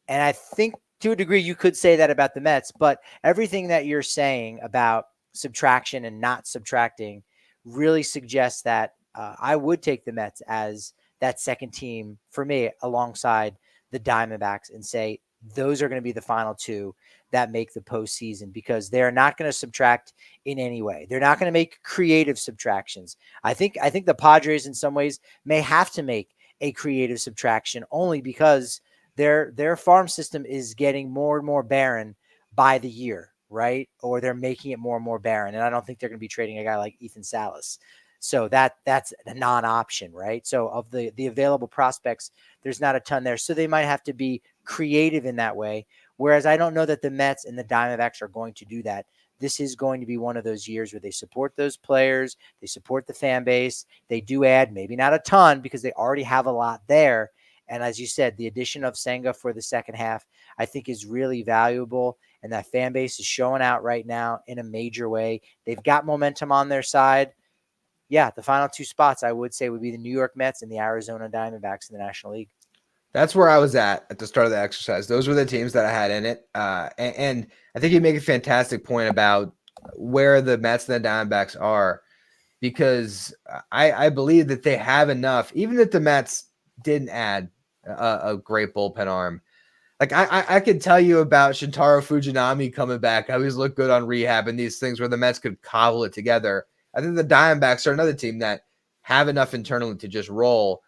And I think to a degree you could say that about the Mets, but everything that you're saying about subtraction and not subtracting really suggests that I would take the Mets as that second team for me alongside the Diamondbacks and say those are going to be the final 2 that make the postseason, because they're not going to subtract in any way. They're not going to make creative subtractions. I think the Padres in some ways may have to make a creative subtraction only because their farm system is getting more and more barren by the year, right? Or they're making it more and more barren. And I don't think they're going to be trading a guy like Ethan Salas. So that's a non-option, right? So of the available prospects, there's not a ton there. So they might have to be creative in that way. Whereas I don't know that the Mets and the Diamondbacks are going to do that. This is going to be one of those years where they support those players, they support the fan base, they do add, maybe not a ton because they already have a lot there. And as you said, the addition of Senga for the second half, I think is really valuable. And that fan base is showing out right now in a major way. They've got momentum on their side. Yeah, the final 2 spots I would say would be the New York Mets and the Arizona Diamondbacks in the National League. That's where I was at the start of the exercise. Those were the teams that I had in it. And I think you make a fantastic point about where the Mets and the Diamondbacks are, because I believe that they have enough, even if the Mets didn't add a great bullpen arm. Like I could tell you about Shintaro Fujinami coming back. How he's looked good on rehab and these things where the Mets could cobble it together. I think the Diamondbacks are another team that have enough internally to just roll.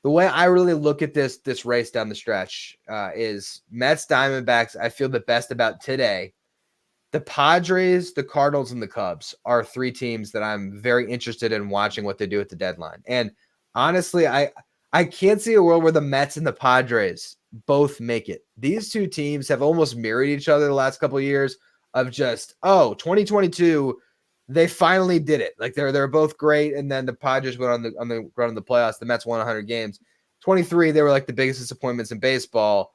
The way I really look at this race down the stretch is Mets, Diamondbacks, I feel the best about today. The Padres, the Cardinals, and the Cubs are 3 teams that I'm very interested in watching what they do at the deadline. And honestly, I can't see a world where the Mets and the Padres both make it. These 2 teams have almost mirrored each other the last couple of years of just, 2022, they finally did it. Like they're both great, and then the Padres went on the run of the playoffs. The Mets won 100 games. 23, they were like the biggest disappointments in baseball.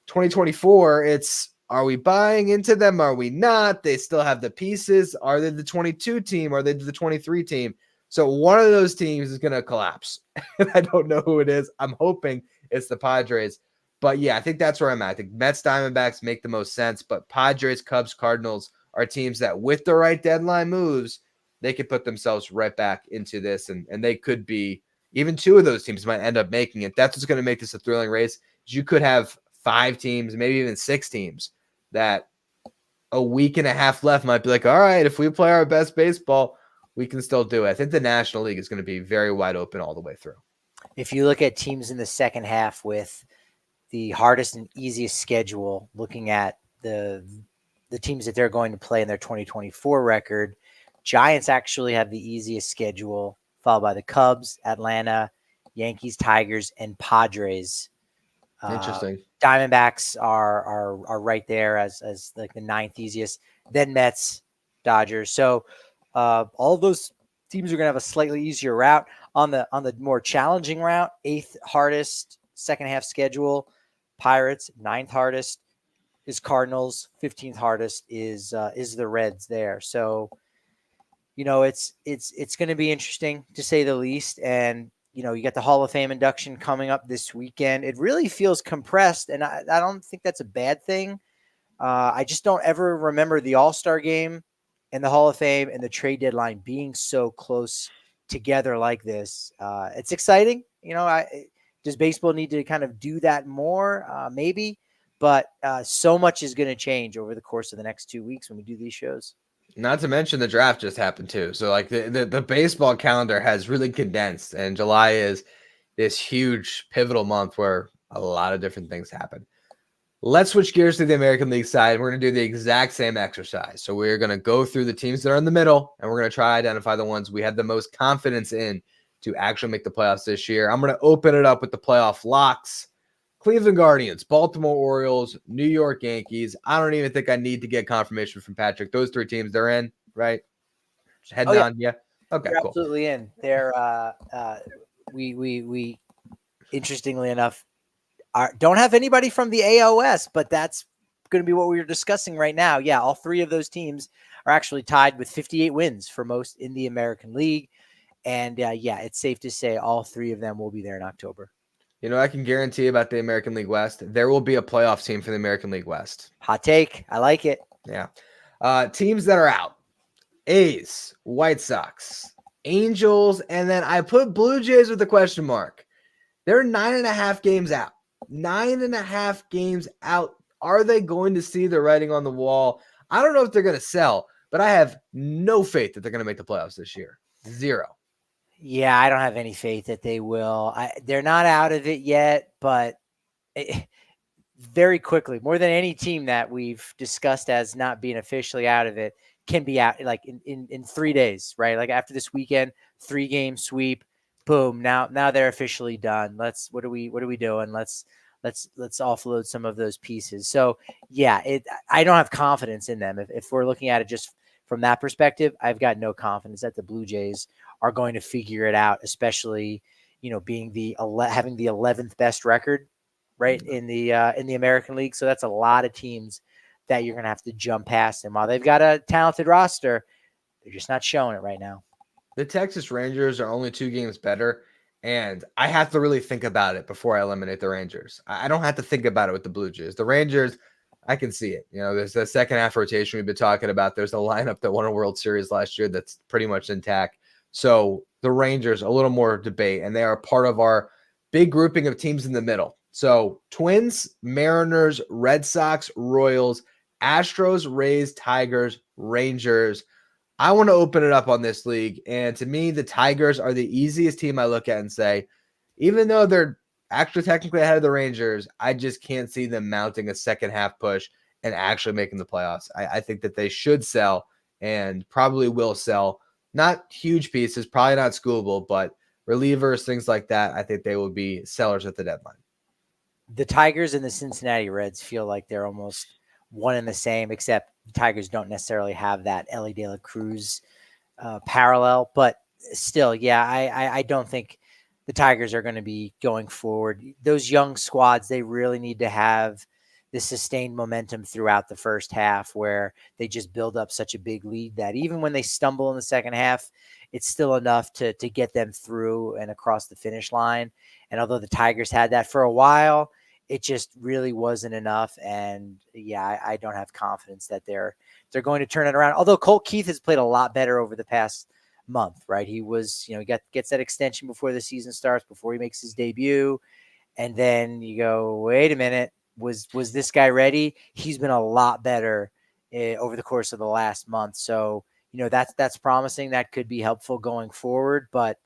2024, it's, are we buying into them? Are we not? They still have the pieces. Are they the 22 team? Are they the 23 team? So one of those teams is going to collapse. And I don't know who it is. I'm hoping it's the Padres. But yeah, I think that's where I'm at. I think Mets, Diamondbacks make the most sense. But Padres, Cubs, Cardinals are teams that with the right deadline moves, they could put themselves right back into this. And they could be, even 2 of those teams might end up making it. That's what's going to make this a thrilling race. You could have 5 teams, maybe even 6 teams that a week and a half left might be like, all right, if we play our best baseball, we can still do it. I think the National League is going to be very wide open all the way through. If you look at teams in the second half with the hardest and easiest schedule, looking at the teams that they're going to play in their 2024 record, Giants actually have the easiest schedule, followed by the Cubs, Atlanta, Yankees, Tigers, and Padres. Interesting. Diamondbacks are right there as like the 9th easiest, then Mets, Dodgers. So all of those teams are going to have a slightly easier route. On the more challenging route, 8th hardest second half schedule, Pirates. 9th hardest is Cardinals. 15th hardest is the Reds there. So it's going to be interesting to say the least. And you got the Hall of Fame induction coming up this weekend. It really feels compressed, and I don't think that's a bad thing. I just don't ever remember the All-Star game and the Hall of Fame and the trade deadline being so close together like this. It's exciting. Does baseball need to kind of do that more? Maybe, but so much is going to change over the course of the next 2 weeks when we do these shows. Not to mention the draft just happened too. So like the baseball calendar has really condensed, and July is this huge pivotal month where a lot of different things happen. Let's switch gears to the American League side. We're going to do the exact same exercise. So we're going to go through the teams that are in the middle, and we're going to try to identify the ones we have the most confidence in to actually make the playoffs this year. I'm going to open it up with the playoff locks. Cleveland Guardians, Baltimore Orioles, New York Yankees. I don't even think I need to get confirmation from Patrick. Those three teams, they're in, right? Heading on, yeah. Okay, They're cool. absolutely in. They're we interestingly enough don't have anybody from the AOS, but that's going to be what we were discussing right now. Yeah, all three of those teams are actually tied with 58 wins for most in the American League. And it's safe to say all three of them will be there in October. I can guarantee about the American League West, there will be a playoff team for the American League West. Hot take. I like it. Yeah. Teams that are out. A's, White Sox, Angels, and then I put Blue Jays with a question mark. They're 9.5 games out. 9.5 games out. Are they going to see the writing on the wall? I don't know if they're going to sell, but I have no faith that they're going to make the playoffs this year. Zero. Yeah, I don't have any faith that they will. They're not out of it yet, but very quickly, more than any team that we've discussed as not being officially out of it can be out like in 3 days, right? Like after this weekend, 3-game sweep, boom. Now they're officially done. What are we doing? Let's offload some of those pieces. So yeah, I don't have confidence in them. If we're looking at it just from that perspective, I've got no confidence that the Blue Jays are going to figure it out, especially, being having the 11th best record, right, in the American League. So that's a lot of teams that you're going to have to jump past. And while they've got a talented roster, they're just not showing it right now. The Texas Rangers are only 2 games better, and I have to really think about it before I eliminate the Rangers. I don't have to think about it with the Blue Jays. The Rangers, I can see it. There's the second half rotation we've been talking about. There's a lineup that won a World Series last year that's pretty much intact. So the Rangers, a little more debate, and they are part of our big grouping of teams in the middle. So Twins, Mariners, Red Sox, Royals, Astros, Rays, Tigers, Rangers. I want to open it up on this league. And to me, the Tigers are the easiest team I look at and say, even though they're actually technically ahead of the Rangers, I just can't see them mounting a second half push and actually making the playoffs. I think that they should sell and probably will sell. Not huge pieces, probably not schoolable, but relievers, things like that. I think they will be sellers at the deadline. The Tigers and the Cincinnati Reds feel like they're almost one and the same, except the Tigers don't necessarily have that Ellie De La Cruz parallel. But still, yeah, I don't think the Tigers are going to be going forward. Those young squads, they really need to have the sustained momentum throughout the first half where they just build up such a big lead that even when they stumble in the second half, it's still enough to get them through and across the finish line. And although the Tigers had that for a while, it just really wasn't enough. And yeah, I don't have confidence that they're going to turn it around. Although Colt Keith has played a lot better over the past month, right? He was, he gets that extension before the season starts, before he makes his debut. And then you go, wait a minute, was this guy ready? He's been a lot better over the course of the last month. So, that's promising. That could be helpful going forward, but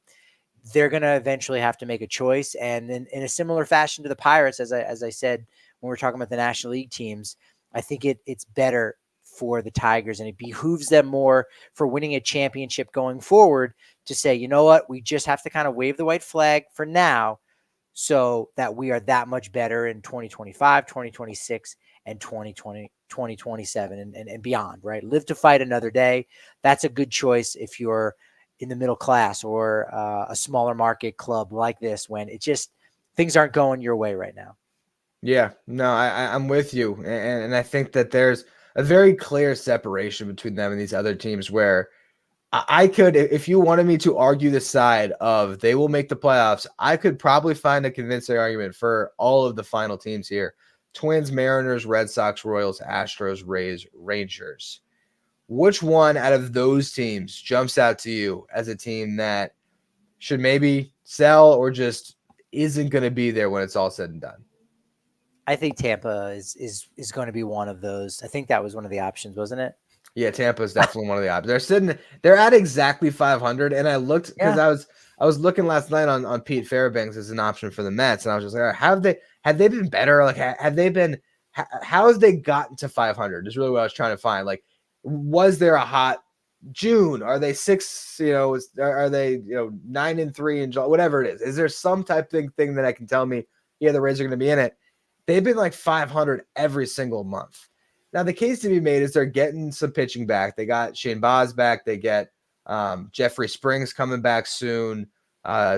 they're going to eventually have to make a choice. And in a similar fashion to the Pirates, as I said, when we're talking about the National League teams, I think it's better for the Tigers and it behooves them more for winning a championship going forward to say, you know what, we just have to kind of wave the white flag for now so that we are that much better in 2025, 2026, and 2027 and beyond, right? Live to fight another day. That's a good choice if you're in the middle class or a smaller market club like this, when it just things aren't going your way right now. Yeah, no, I'm with you. And I think that there's a very clear separation between them and these other teams where I could, if you wanted me to argue the side of they will make the playoffs, I could probably find a convincing argument for all of the final teams here. Twins, Mariners, Red Sox, Royals, Astros, Rays, Rangers. Which one out of those teams jumps out to you as a team that should maybe sell or just isn't going to be there when it's all said and done? I think Tampa is going to be one of those. I think that was one of the options, wasn't it? Yeah, Tampa is definitely one of the options. They're at exactly 500, and I looked because Yeah. I was looking last night on Pete Fairbanks as an option for the Mets, and I was just like, all right, have they been better? Like, have they been? How has they gotten to 500? Is really what I was trying to find. Like, was there a hot June? Are they six? Are they 9-3 in July? Whatever it is, is there some type of thing that I can tell me? Yeah, the Rays are going to be in it. They've been like 500 every single month. Now, the case to be made is they're getting some pitching back. They got Shane Baz back. They get Jeffrey Springs coming back soon.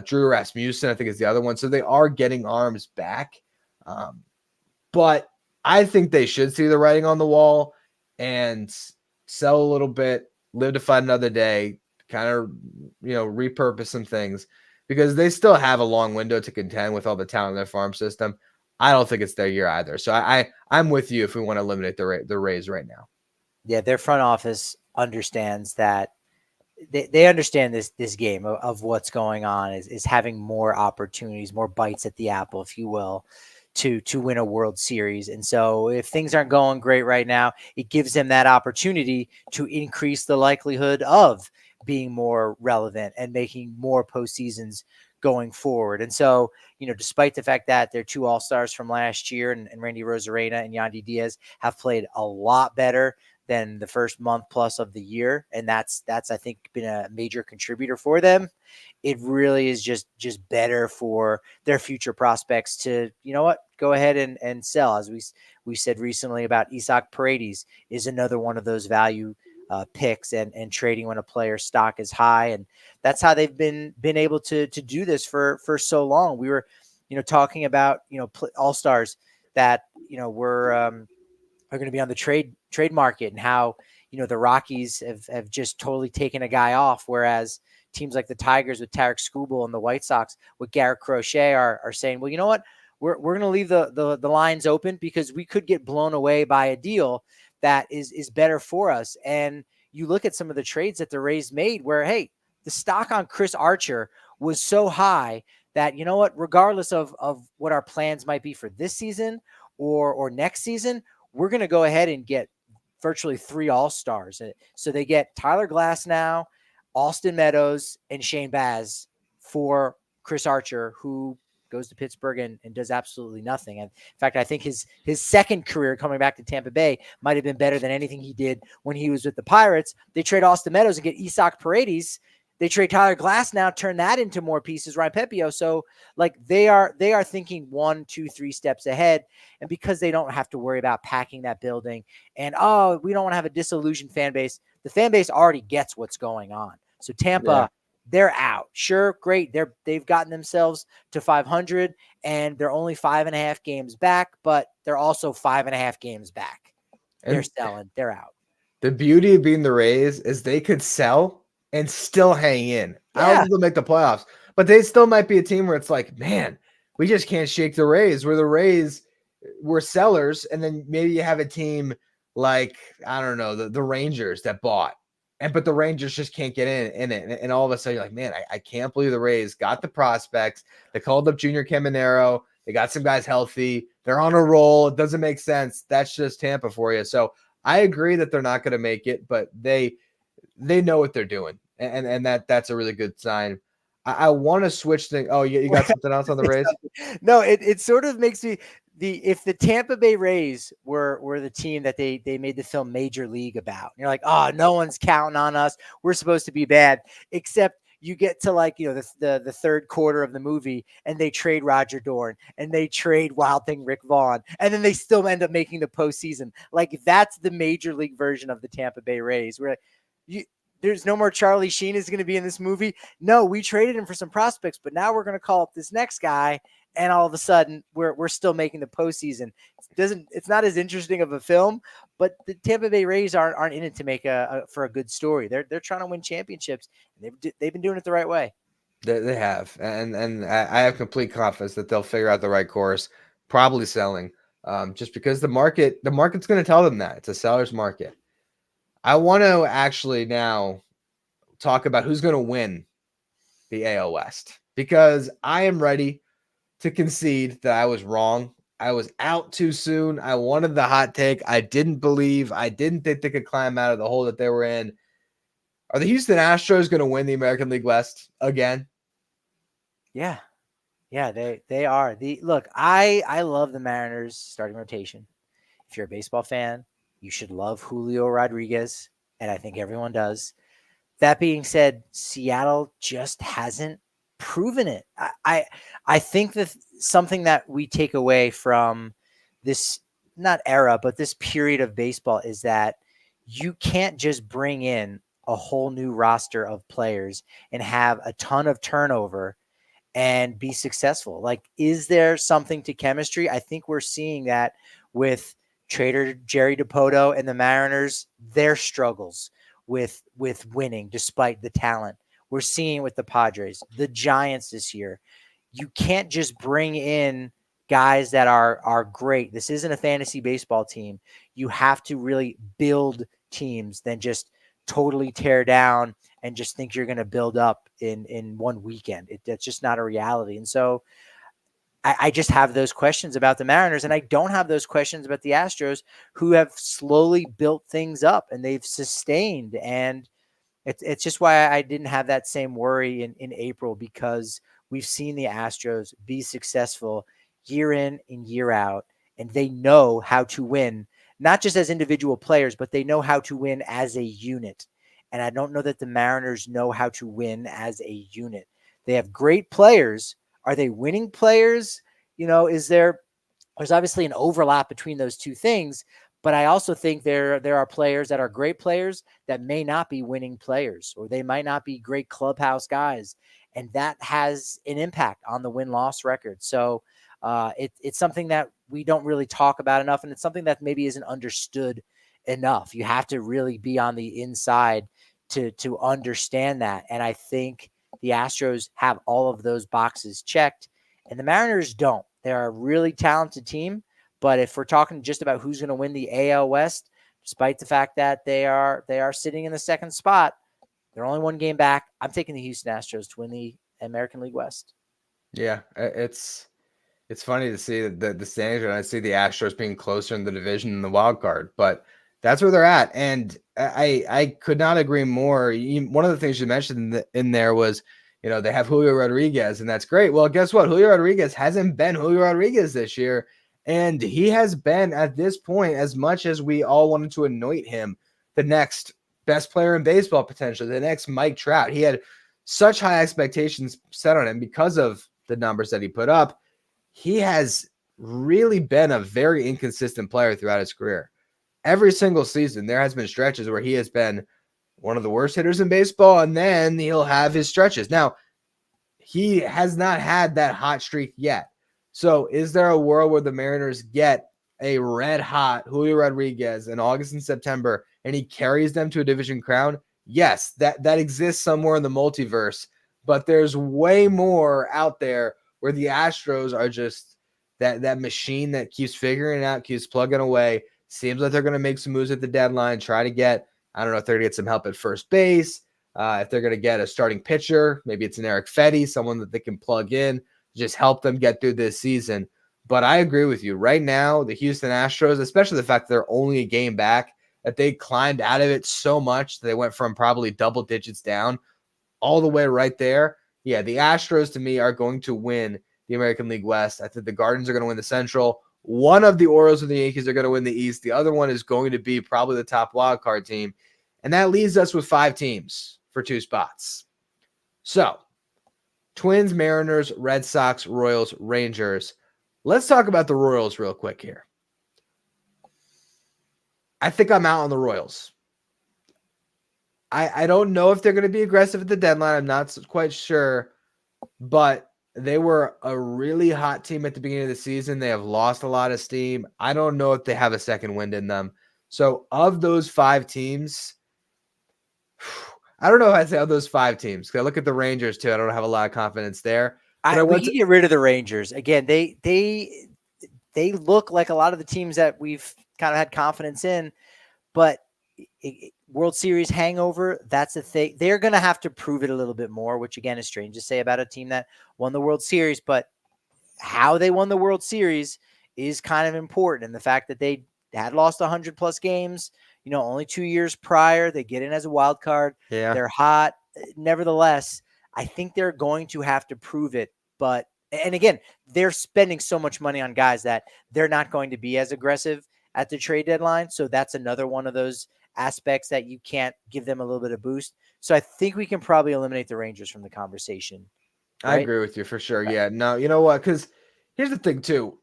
Drew Rasmussen, I think, is the other one. So they are getting arms back. But I think they should see the writing on the wall and sell a little bit, live to fight another day, kind of, repurpose some things because they still have a long window to contend with all the talent in their farm system. I don't think it's their year either. So I'm with you if we want to eliminate the Rays right now. Yeah, their front office understands that they understand this game of what's going on is having more opportunities, more bites at the apple, if you will, to win a World Series. And so if things aren't going great right now, it gives them that opportunity to increase the likelihood of being more relevant and making more postseasons going forward. And so, despite the fact that they're two all-stars from last year and Randy Rosarena and Yandy Diaz have played a lot better than the first month plus of the year, and that's I think been a major contributor for them. It really is just better for their future prospects to, go ahead and sell. As we said recently about Isaac Paredes is another one of those value picks and trading when a player's stock is high. And that's how they've been able to do this for so long. We were, talking about, all-stars that, are going to be on the trade market and how, the Rockies have just totally taken a guy off. Whereas teams like the Tigers with Tarek Skubal and the White Sox with Garrett Crochet are saying, well, you know what? We're going to leave the lines open because we could get blown away by a deal that is better for us. And you look at some of the trades that the Rays made where, hey, the stock on Chris Archer was so high that, regardless of what our plans might be for this season or next season, we're going to go ahead and get virtually 3 all-stars. So they get Tyler Glasnow, Austin Meadows, and Shane Baz for Chris Archer, who goes to Pittsburgh and does absolutely nothing. And in fact, I think his second career coming back to Tampa Bay might have been better than anything he did when he was with the Pirates. They trade Austin Meadows and get Isaac Paredes. They trade Tyler Glasnow, turn that into more pieces, Ryan Pepio. So like they are thinking 1, 2, 3 steps ahead. And because they don't have to worry about packing that building and, we don't want to have a disillusioned fan base. The fan base already gets what's going on. So Tampa, they're out. Sure, great. They've gotten themselves to 500 and they're only 5.5 games back, but they're also 5.5 games back. They're selling. They're out. The beauty of being the Rays is they could sell and still hang in. Yeah. I don't think they'll make the playoffs, but they still might be a team where it's like, man, we just can't shake the Rays. We're the Rays, we're sellers, and then maybe you have a team like, I don't know, the Rangers that bought, but the Rangers just can't get in it. And all of a sudden you're like, man, I can't believe the Rays got the prospects. They called up Junior Caminero. They got some guys healthy. They're on a roll. It doesn't make sense. That's just Tampa for you. So I agree that they're not going to make it, but they know what they're doing. And that's a really good sign. I want to switch things. Oh, you got something else on the Rays? No, it sort of makes me if the Tampa Bay Rays were the team that they made the film Major League about, you're like, oh, no one's counting on us. We're supposed to be bad, except you get to the third quarter of the movie and they trade Roger Dorn and they trade Wild Thing Rick Vaughn and then they still end up making the postseason. Like that's the Major League version of the Tampa Bay Rays. Where there's no more Charlie Sheen is going to be in this movie. No, we traded him for some prospects, but now we're going to call up this next guy and all of a sudden we're still making the postseason. It's not as interesting of a film, but the Tampa Bay Rays aren't in it to make for a good story. They're trying to win championships, and they've been doing it the right way. They have, and I have complete confidence that they'll figure out the right course, probably selling, just because the market's going to tell them that it's a seller's market. I want to actually now talk about who's going to win the AL West, because I am ready to concede that I was wrong. I was out too soon. I wanted the hot take. I didn't think they could climb out of the hole that they were in. Are the Houston Astros going to win the American League West again? Yeah. Yeah, they are. Look, I love the Mariners starting rotation. If you're a baseball fan, you should love Julio Rodriguez, and I think everyone does. That being said, Seattle just hasn't proven it. I think that something that we take away from this, not era, but this period of baseball, is that you can't just bring in a whole new roster of players and have a ton of turnover and be successful. Like, is there something to chemistry? I think we're seeing that with trader Jerry DiPoto and the Mariners, their struggles with winning despite the talent. We're seeing with the Padres, the Giants this year. You can't just bring in guys that are great. This isn't a fantasy baseball team. You have to really build teams than just totally tear down and just think you're going to build up in one weekend. That's just not a reality. And so I just have those questions about the Mariners, and I don't have those questions about the Astros, who have slowly built things up and they've sustained. And it's just why I didn't have that same worry in April, because we've seen the Astros be successful year in and year out, and they know how to win, not just as individual players, but they know how to win as a unit. And I don't know that the Mariners know how to win as a unit. They have great players. Are they winning players? There's obviously an overlap between those two things, but I also think there are players that are great players that may not be winning players, or they might not be great clubhouse guys, and that has an impact on the win-loss record. So it's something that we don't really talk about enough, and it's something that maybe isn't understood enough. You have to really be on the inside to understand that, and I think the Astros have all of those boxes checked, and the Mariners don't. They're a really talented team, but if we're talking just about who's going to win the AL West, despite the fact that they are sitting in the second spot, they're only one game back. I'm taking the Houston Astros to win the American League West. Yeah, it's funny to see the standings, and I see the Astros being closer in the division than the wild card, but that's where they're at. And I could not agree more. One of the things you mentioned in there was, they have Julio Rodriguez, and that's great. Well, guess what? Julio Rodriguez hasn't been Julio Rodriguez this year, and he has been, at this point, as much as we all wanted to anoint him the next best player in baseball, potentially, the next Mike Trout. He had such high expectations set on him because of the numbers that he put up. He has really been a very inconsistent player throughout his career. Every single season, there has been stretches where he has been one of the worst hitters in baseball, and then he'll have his stretches. Now, he has not had that hot streak yet. So is there a world where the Mariners get a red hot Julio Rodriguez in August and September, and he carries them to a division crown? Yes, that exists somewhere in the multiverse, but there's way more out there where the Astros are just that machine that keeps figuring it out, keeps plugging away. Seems like they're going to make some moves at the deadline, try to get, I don't know if they're going to get some help at first base, if they're going to get a starting pitcher, maybe it's an Eric Fetty, someone that they can plug in, just help them get through this season. But I agree with you. Right now, the Houston Astros, especially the fact that they're only a game back, that they climbed out of it so much that they went from probably double digits down all the way right there. Yeah, the Astros, to me, are going to win the American League West. I think the Guardians are going to win the Central. One of the Orioles and the Yankees are going to win the East. The other one is going to be probably the top wildcard team. And that leaves us with 5 teams for 2 spots. So, Twins, Mariners, Red Sox, Royals, Rangers. Let's talk about the Royals real quick here. I think I'm out on the Royals. I don't know if they're going to be aggressive at the deadline. I'm not quite sure. But They were a really hot team at the beginning of the season. They have lost a lot of steam. I don't know if they have a second wind in them. So of those 5 teams, I don't know if I say of those 5 teams, because I look at the Rangers too. I don't have a lot of confidence there. But I We went can to, get rid of the Rangers again. They look like a lot of the teams that we've kind of had confidence in, but World Series hangover, that's a thing. They're going to have to prove it a little bit more, which again is strange to say about a team that won the World Series, but how they won the World Series is kind of important. And the fact that they had lost 100 plus games, only 2 years prior, they get in as a wild card. yeah, They're hot. Nevertheless, I think they're going to have to prove it. But, and again, they're spending so much money on guys that they're not going to be as aggressive at the trade deadline. So that's another one of those aspects that you can't give them a little bit of boost. So I think we can probably eliminate the Rangers from the conversation. I Right? agree with you for sure. Yeah, no, you know what? Because here's the thing too.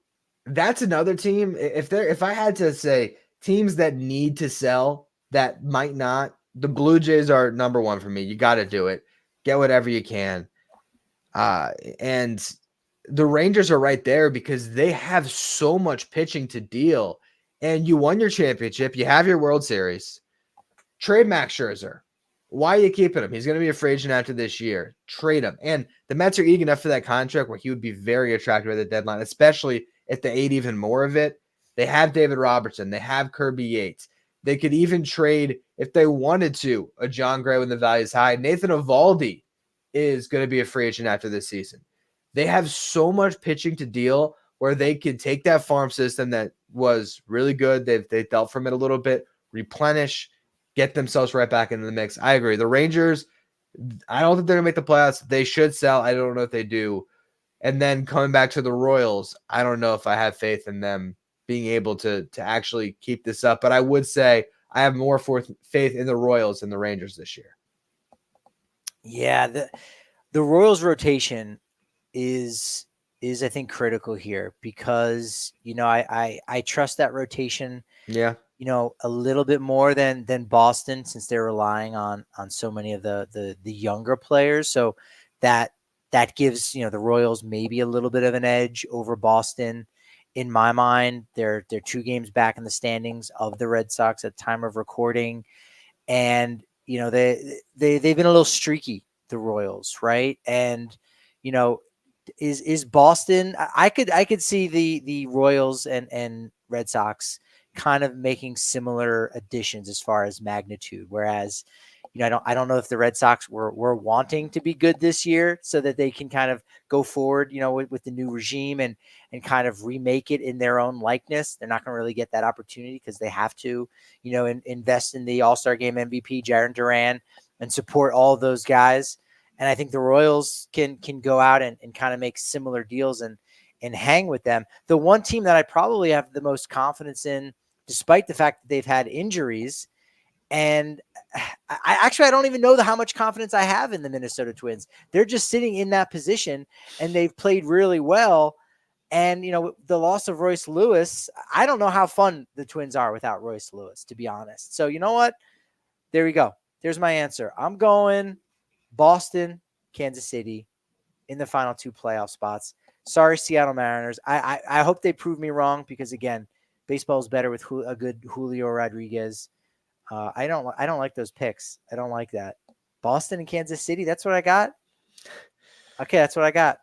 That's another team. If I had to say teams that need to sell that might not, the Blue Jays are number one for me. You got to do it. Get whatever you can. And the Rangers are right there because they have so much pitching to deal. And you won your championship. You have your World Series. Trade Max Scherzer. Why are you keeping him? He's going to be a free agent after this year. Trade him. And the Mets are eager enough for that contract where he would be very attractive at the deadline, especially if they ate even more of it. They have David Robertson. They have Kirby Yates. They could even trade, if they wanted to, a John Gray when the value is high. Nathan Eovaldi is going to be a free agent after this season. They have so much pitching to deal where they can take that farm system that was really good. They've dealt from it a little bit, replenish, get themselves right back into the mix. I agree. The Rangers, I don't think they're going to make the playoffs. They should sell. I don't know if they do. And then coming back to the Royals, I don't know if I have faith in them being able to actually keep this up. But I would say I have more faith in the Royals than the Rangers this year. Yeah, the Royals rotation is I think critical here because I trust that rotation Yeah. A little bit more than Boston since they're relying on so many of the younger players. So that gives the Royals maybe a little bit of an edge over Boston. In my mind, they're 2 games back in the standings of the Red Sox at time of recording, and they've been a little streaky, the Royals, right? And is Boston? I could see the Royals and Red Sox kind of making similar additions as far as magnitude. Whereas, I don't know if the Red Sox were wanting to be good this year so that they can kind of go forward, with the new regime and kind of remake it in their own likeness. They're not going to really get that opportunity because they have to, invest in the All-Star Game MVP, Jarren Duran, and support all of those guys. And I think the Royals can go out and kind of make similar deals and hang with them. The one team that I probably have the most confidence in, despite the fact that they've had injuries, and I don't even know how much confidence I have in the Minnesota Twins. They're just sitting in that position, and they've played really well. And, the loss of Royce Lewis, I don't know how fun the Twins are without Royce Lewis, to be honest. So you know what? There we go. There's my answer. I'm going Boston, Kansas City in the final 2 playoff spots. Sorry, Seattle Mariners. I hope they prove me wrong because, again, baseball is better with a good Julio Rodriguez. I don't like those picks. I don't like that. Boston and Kansas City. That's what I got. Okay, that's what I got.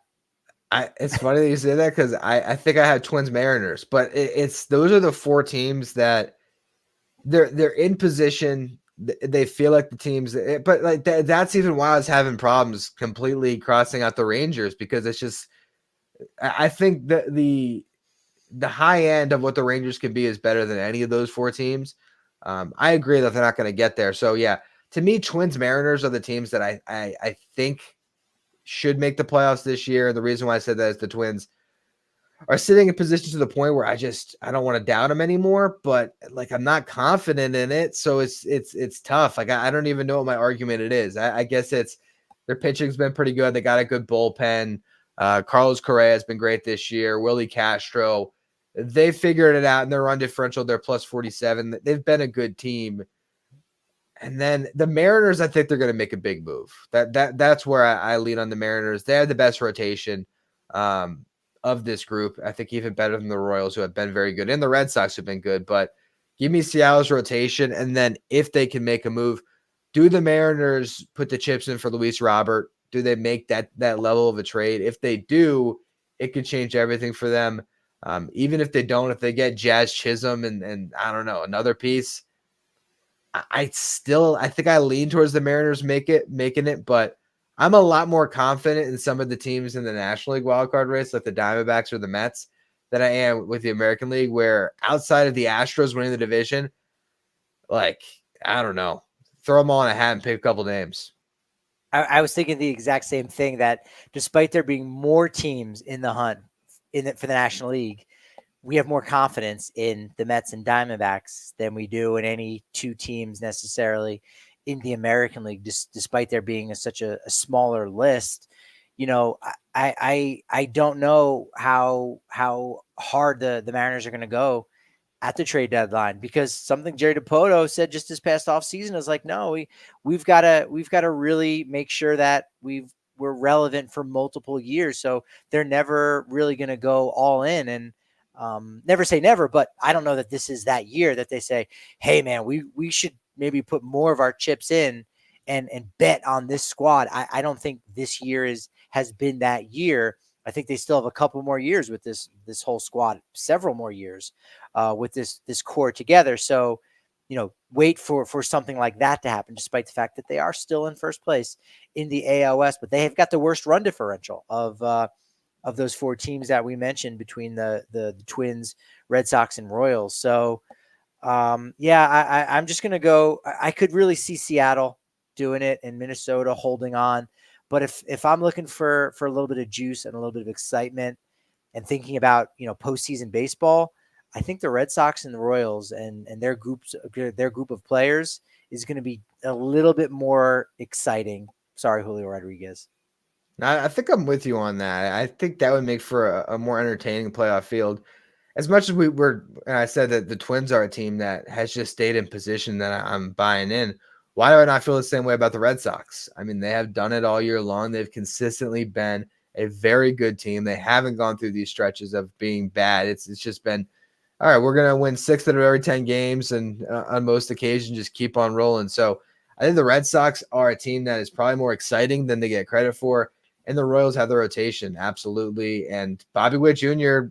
It's funny that you say that because I think I had Twins Mariners, but it's those are the 4 teams that they're in position. They feel like the teams, but like that's even why I was having problems completely crossing out the Rangers because it's just I think that the high end of what the Rangers can be is better than any of those 4 teams. I agree that they're not going to get there. So yeah, to me, Twins Mariners are the teams that I think should make the playoffs this year. The reason why I said that is the Twins are sitting in position to the point where I don't want to doubt them anymore, but like I'm not confident in it. So it's tough. Like I don't even know what my argument it is. I guess it's their pitching's been pretty good. They got a good bullpen. Carlos Correa has been great this year. Willie Castro, they figured it out in their run differential. They're plus 47. They've been a good team. And then the Mariners, I think they're going to make a big move. That's where I lean on the Mariners. They have the best rotation. of this group. I think even better than the Royals, who have been very good, and the Red Sox have been good. But give me Seattle's rotation, and then if they can make a move, do the Mariners put the chips in for Luis Robert? Do they make that level of a trade? If they do, it could change everything for them. Even if they don't, if they get Jazz Chisholm and I don't know, another piece, I think I lean towards the Mariners making it, but I'm a lot more confident in some of the teams in the National League wildcard race, like the Diamondbacks or the Mets, than I am with the American League, where outside of the Astros winning the division, like, I don't know, throw them all in a hat and pick a couple names. I was thinking the exact same thing, that despite there being more teams in the hunt for the National League, we have more confidence in the Mets and Diamondbacks than we do in any two teams necessarily in the American League, despite there being such a smaller list. I don't know how hard the Mariners are going to go at the trade deadline, because something Jerry Dipoto said just this past offseason is like, no, we've got to really make sure that we're relevant for multiple years. So they're never really going to go all in, and never say never, but I don't know that this is that year that they say, hey man, we should maybe put more of our chips in and bet on this squad. I don't think this year has been that year. I think they still have a couple more years with this whole squad, several more years with this core together. So, wait for something like that to happen, despite the fact that they are still in first place in the AL West, but they have got the worst run differential of those four teams that we mentioned between the Twins, Red Sox, and Royals. So, I'm just going to go. I could really see Seattle doing it and Minnesota holding on. But if I'm looking for a little bit of juice and a little bit of excitement and thinking about, postseason baseball, I think the Red Sox and the Royals and their group of players is going to be a little bit more exciting. Sorry, Julio Rodriguez. I think I'm with you on that. I think that would make for a more entertaining playoff field. As much as I said that the Twins are a team that has just stayed in position that I'm buying in. Why do I not feel the same way about the Red Sox? I mean, they have done it all year long. They've consistently been a very good team. They haven't gone through these stretches of being bad. It's just been, all right, we're going to win 6 out of every 10 games, and on most occasions just keep on rolling. So I think the Red Sox are a team that is probably more exciting than they get credit for. And the Royals have the rotation, absolutely. And Bobby Witt Jr.,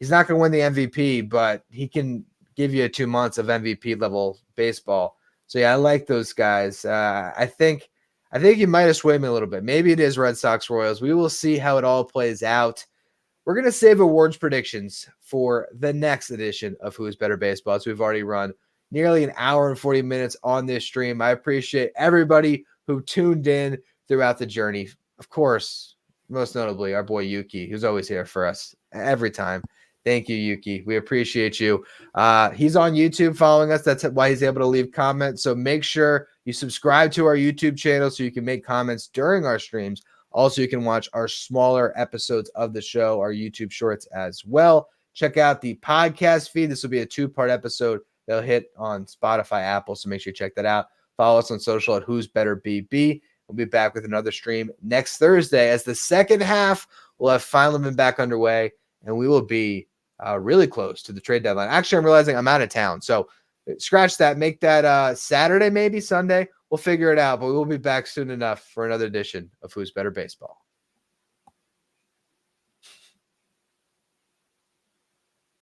he's not going to win the MVP, but he can give you 2 months of MVP level baseball. So yeah, I like those guys. I think you might have swayed me a little bit. Maybe it is Red Sox Royals. We will see how it all plays out. We're going to save awards predictions for the next edition of Who's Better Baseball. So we've already run nearly an hour and 40 minutes on this stream. I appreciate everybody who tuned in throughout the journey. Of course, most notably our boy Yuki, who's always here for us every time. Thank you, Yuki. We appreciate you. He's on YouTube following us. That's why he's able to leave comments. So make sure you subscribe to our YouTube channel so you can make comments during our streams. Also, you can watch our smaller episodes of the show, our YouTube shorts as well. Check out the podcast feed. This will be a 2-part episode. They'll hit on Spotify, Apple, so make sure you check that out. Follow us on social at Who's Better BB. We'll be back with another stream next Thursday as the second half will have finally been back underway, and we will be really close to the trade deadline. Actually, I'm realizing I'm out of town, so scratch that. Make that Saturday, maybe Sunday. We'll figure it out, but we will be back soon enough for another edition of Who's Better Baseball.